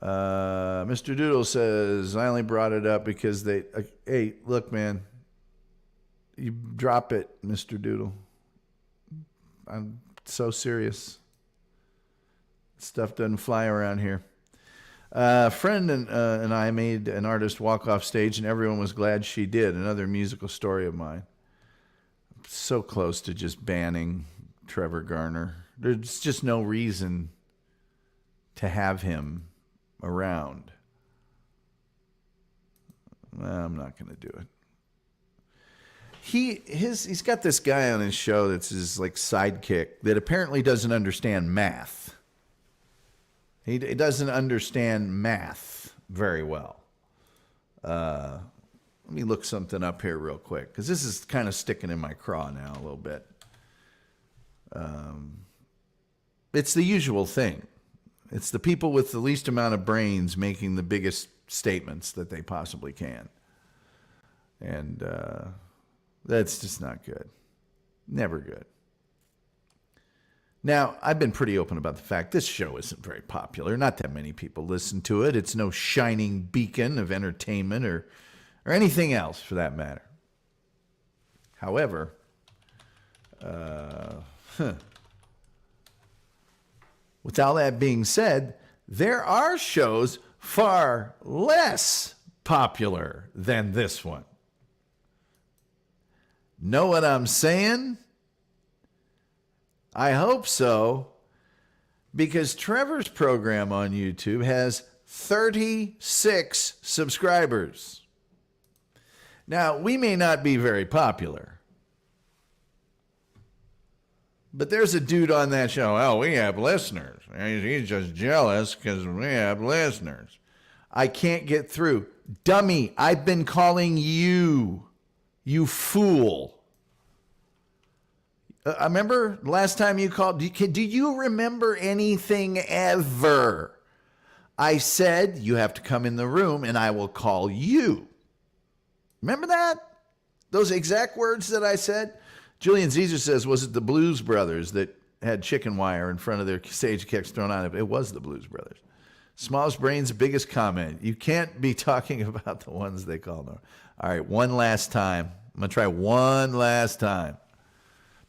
Mr. Doodle says, I only brought it up because hey, look, man, you drop it, Mr. Doodle. I'm so serious. Stuff doesn't fly around here. A friend and I made an artist walk off stage, and everyone was glad she did. Another musical story of mine. So close to just banning Trevor Garner. There's just no reason to have him around. I'm not going to do it. He's got this guy on his show that's his like sidekick that apparently doesn't understand math. He doesn't understand math very well. Let me look something up here real quick because this is kind of sticking in my craw now a little bit. it's the usual thing. It's the people with the least amount of brains making the biggest statements that they possibly can. And that's just not good. Never good. Now, I've been pretty open about the fact this show isn't very popular. Not that many people listen to it. It's no shining beacon of entertainment or anything else for that matter. However, with all that being said, there are shows far less popular than this one. Know what I'm saying? I hope so, because Trevor's program on YouTube has 36 subscribers. Now, we may not be very popular, but there's a dude on that show. Oh, we have listeners. He's just jealous because we have listeners. I can't get through. Dummy, I've been calling you, you fool. I remember last time you called. Do you remember anything ever? I said you have to come in the room and I will call you. Remember that? Those exact words that I said? Julian Caesar says, was it the Blues Brothers that had chicken wire in front of their stage kicks thrown on it? It was the Blues Brothers. Smallest brains, biggest comment. You can't be talking about the ones they call them. All right, one last time. I'm going to try one last time.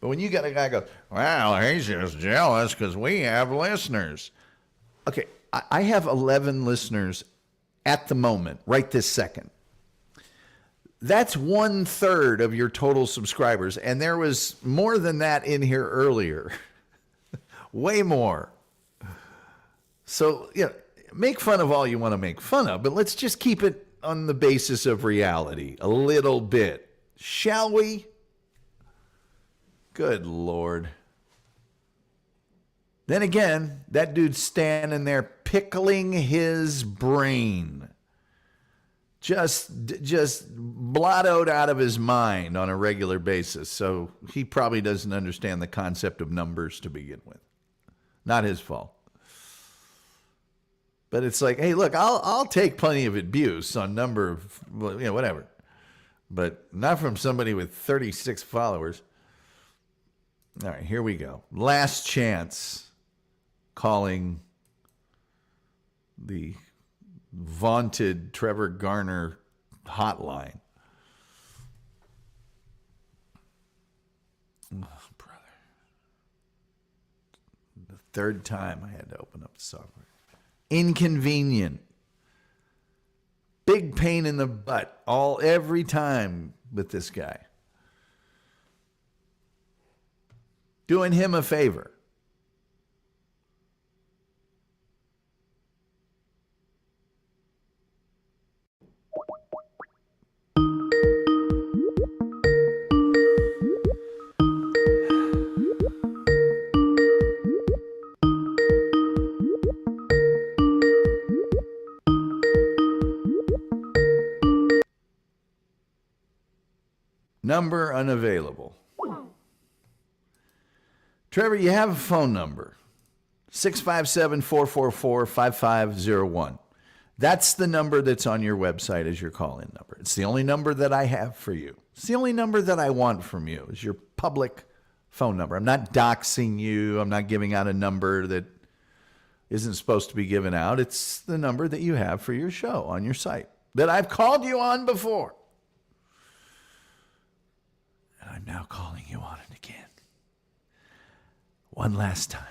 But when you got a guy go, well, he's just jealous because we have listeners. Okay, I have 11 listeners at the moment, right this second. That's 1/3 of your total subscribers. And there was more than that in here earlier. Way more. So, make fun of all you want to make fun of, but let's just keep it on the basis of reality a little bit. Shall we? Good Lord. Then again, that dude's standing there pickling his brain. Just blottoed out of his mind on a regular basis. So he probably doesn't understand the concept of numbers to begin with. Not his fault. But it's like, hey, look, I'll take plenty of abuse on number of, whatever. But not from somebody with 36 followers. All right, here we go. Last chance calling the vaunted Trevor Garner hotline. Oh, brother. The third time I had to open up the software. Inconvenient. Big pain in the butt every time with this guy. Doing him a favor. Number unavailable. Trevor, you have a phone number, 657-444-5501. That's the number that's on your website as your call-in number. It's the only number that I have for you. It's the only number that I want from you is your public phone number. I'm not doxing you. I'm not giving out a number that isn't supposed to be given out. It's the number that you have for your show on your site that I've called you on before. And I'm now calling you on it again. One last time.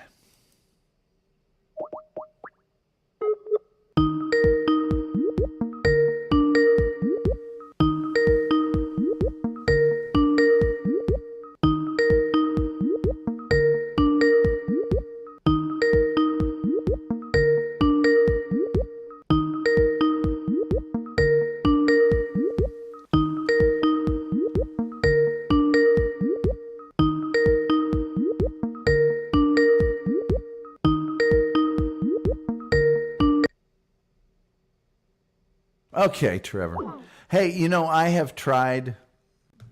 Okay, Trevor. Hey, I have tried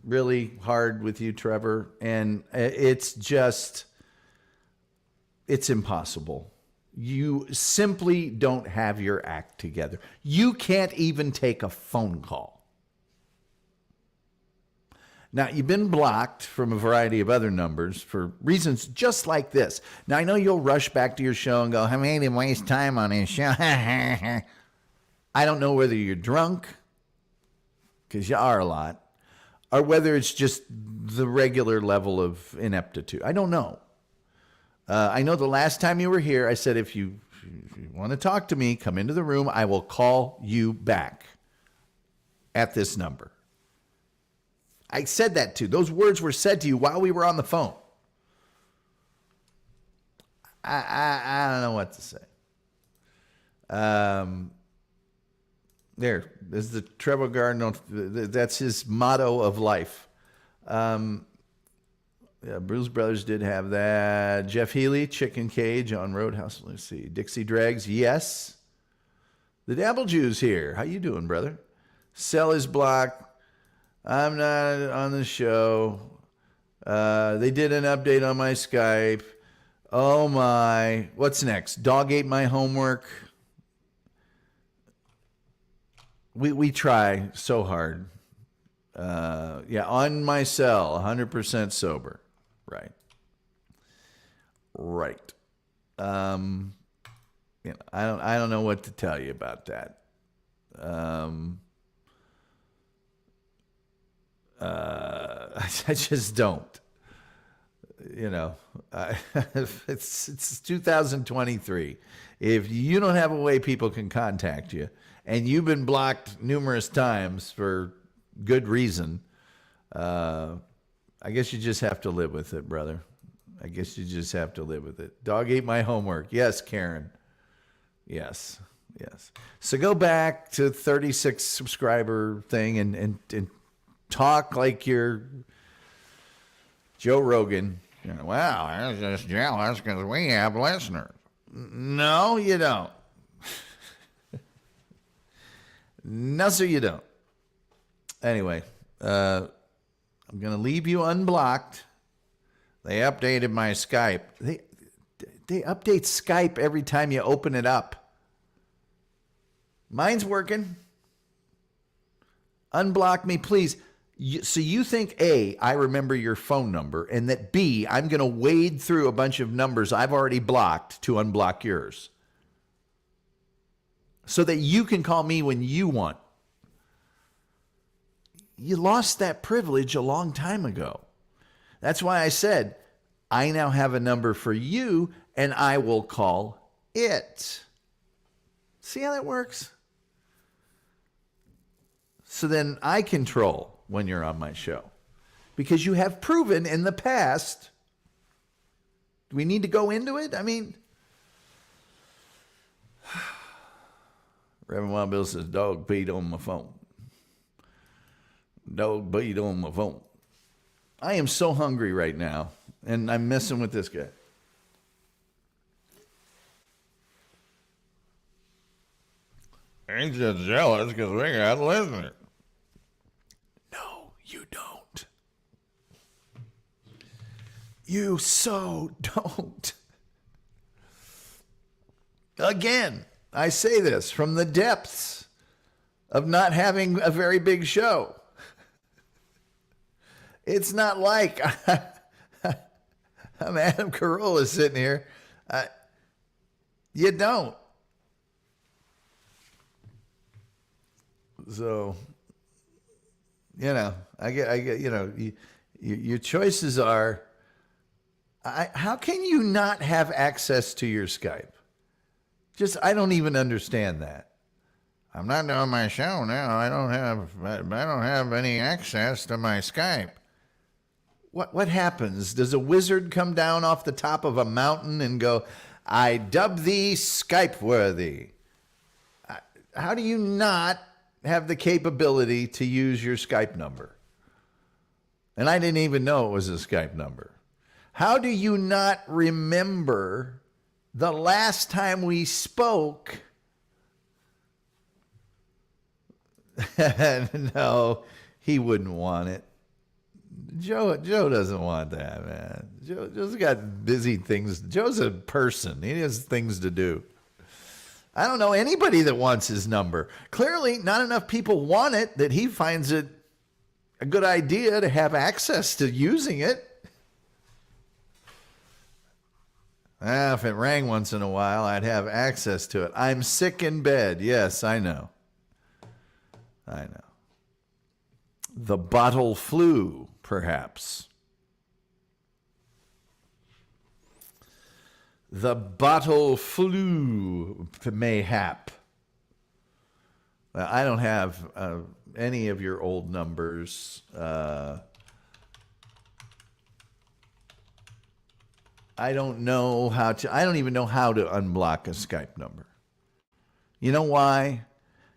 really hard with you, Trevor, and it's it's impossible. You simply don't have your act together. You can't even take a phone call. Now, you've been blocked from a variety of other numbers for reasons just like this. Now, I know you'll rush back to your show and go, I made him waste time on his show. I don't know whether you're drunk, because you are a lot, or whether it's just the regular level of ineptitude. I don't know. I know the last time you were here, I said, if you want to talk to me, come into the room. I will call you back at this number. I said that too. Those words were said to you while we were on the phone. I don't know what to say. There's the Treble Garden. That's his motto of life. Bruce Brothers did have that. Jeff Healy, Chicken Cage on Roadhouse. Let's see. Dixie Dregs, yes. The Dabble Jew's here. How you doing, brother? Sell his block. I'm not on the show. They did an update on my Skype. Oh my. What's next? Dog ate my homework. We try so hard. On my cell, 100% sober. Right. I don't know what to tell you about that. I just don't. It's 2023. If you don't have a way people can contact you, and you've been blocked numerous times for good reason, I guess you just have to live with it, brother. I guess you just have to live with it. Dog ate my homework. Yes, Karen. Yes. So go back to 36 subscriber thing and talk like you're Joe Rogan. Wow, I was just jealous because we have listeners. No, you don't. No, sir, you don't. Anyway, I'm going to leave you unblocked. They updated my Skype. They update Skype every time you open it up. Mine's working. Unblock me, please. So you think, A, I remember your phone number, and that B, I'm going to wade through a bunch of numbers I've already blocked to unblock yours, so that you can call me when you want. You lost that privilege a long time ago. That's why I said, I now have a number for you, and I will call it. See how that works? So then I control when you're on my show, because you have proven in the past. Do we need to go into it? I mean, Reverend Wild Bill says, dog peed on my phone. Dog peed on my phone. I am so hungry right now, and I'm messing with this guy. He's just jealous because we got a listener. No, you don't. You so don't. Again, I say this from the depths of not having a very big show. It's not like I'm Adam Carolla sitting here. You don't. So, I get, your choices are, how can you not have access to your Skype? I don't even understand that. I'm not doing my show now. I don't have any access to my Skype. What happens? Does a wizard come down off the top of a mountain and go, I dub thee Skype worthy? How do you not have the capability to use your Skype number? And I didn't even know it was a Skype number. How do you not remember the last time we spoke? No, he wouldn't want it. Joe doesn't want that, man. Joe's got busy things. Joe's a person. He has things to do. I don't know anybody that wants his number. Clearly, not enough people want it that he finds it a good idea to have access to using it. If it rang once in a while, I'd have access to it. I'm sick in bed. Yes, I know. The bottle flu, perhaps. The bottle flu, mayhap. I don't have any of your old numbers. I don't know how to. I don't even know how to unblock a Skype number. You know why?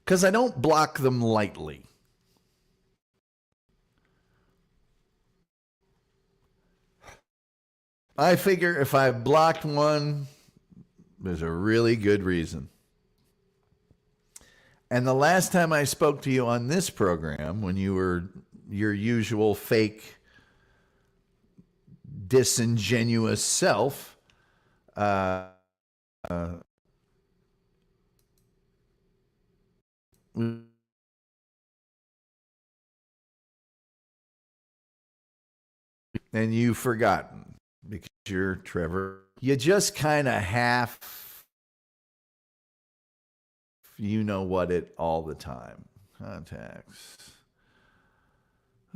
Because I don't block them lightly. I figure if I blocked one, there's a really good reason. And the last time I spoke to you on this program, when you were your usual fake, disingenuous self, and you've forgotten because you're Trevor. You just kind of half, you know what it all the time. Contacts.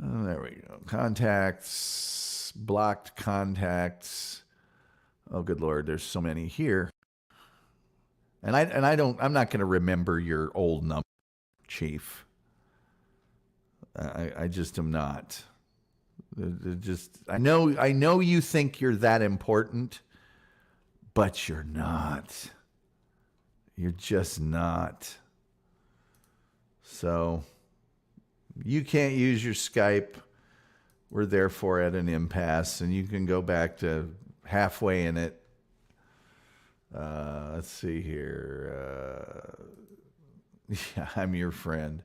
Oh, there we go. Contacts, blocked contacts. Oh, good Lord, there's so many here. And I'm not going to remember your old number, Chief. I just am not. I know you think you're that important, but you're not. You're just not. So you can't use your Skype. We're therefore at an impasse, and you can go back to halfway in it. Let's see here. Yeah, I'm your friend.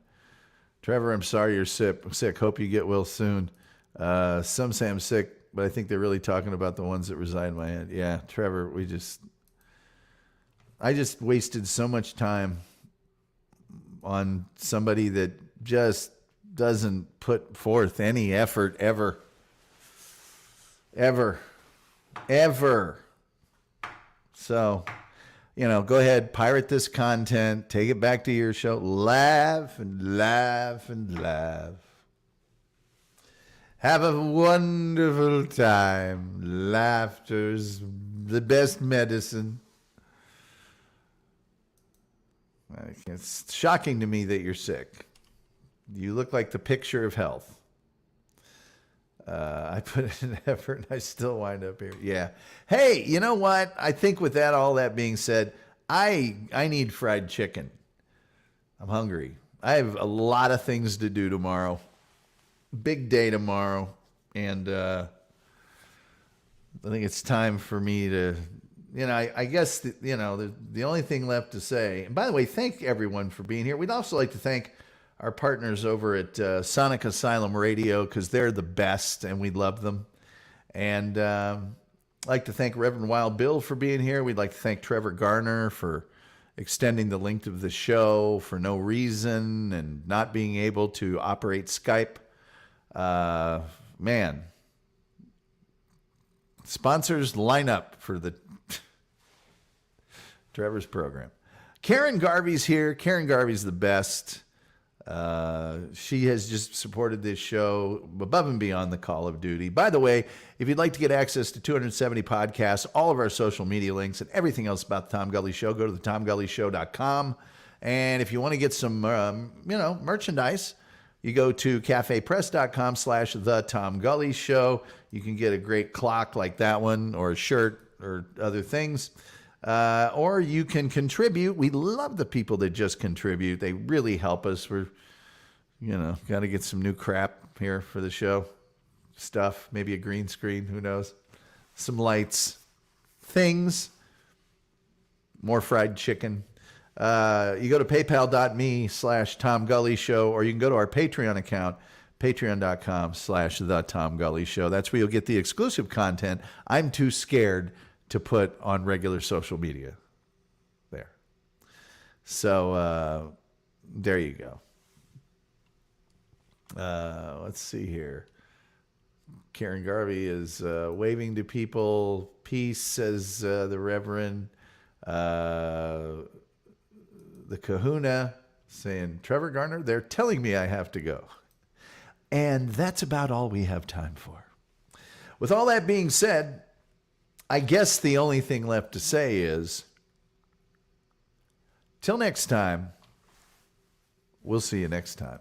Trevor, I'm sorry you're sick. Hope you get well soon. Some say I'm sick, but I think they're really talking about the ones that reside in my head. Yeah, Trevor, I just wasted so much time on somebody that just doesn't put forth any effort ever. So, go ahead, pirate this content, take it back to your show, laugh and laugh and laugh. Have a wonderful time. Laughter's the best medicine. It's shocking to me that you're sick. You look like the picture of health. I put in effort and I still wind up here. Yeah. Hey, you know what? I think with all that being said, I need fried chicken. I'm hungry. I have a lot of things to do tomorrow. Big day tomorrow. And I think it's time for me to, I guess, the only thing left to say, and by the way, thank everyone for being here. We'd also like to thank our partners over at Sonic Asylum Radio, because they're the best and we love them. And I'd like to thank Reverend Wild Bill for being here. We'd like to thank Trevor Garner for extending the length of the show for no reason and not being able to operate Skype. Man, sponsors line up for the Trevor's program. Karen Garvey's here. Karen Garvey's the best. She has just supported this show above and beyond the call of duty. By the way, if you'd like to get access to 270 podcasts, all of our social media links, and everything else about the Tom Gully Show, go to thetomgullyshow.com. And if you want to get some, merchandise, you go to cafepress.com/The Tom Gully Show. You can get a great clock like that one, or a shirt, or other things. Or you can contribute. We love the people that just contribute. They really help us. We're, got to get some new crap here for the show. Stuff, maybe a green screen, who knows? Some lights, things, more fried chicken. You go to paypal.me/Tom Gully Show, or you can go to our Patreon account, Patreon.com/The Tom Gully Show. That's where you'll get the exclusive content I'm too scared to put on regular social media. There. So there you go. Let's see here. Karen Garvey is waving to people. Peace, says the Reverend. The Kahuna saying, Trevor Garner, they're telling me I have to go. And that's about all we have time for. With all that being said, I guess the only thing left to say is, till next time, we'll see you next time.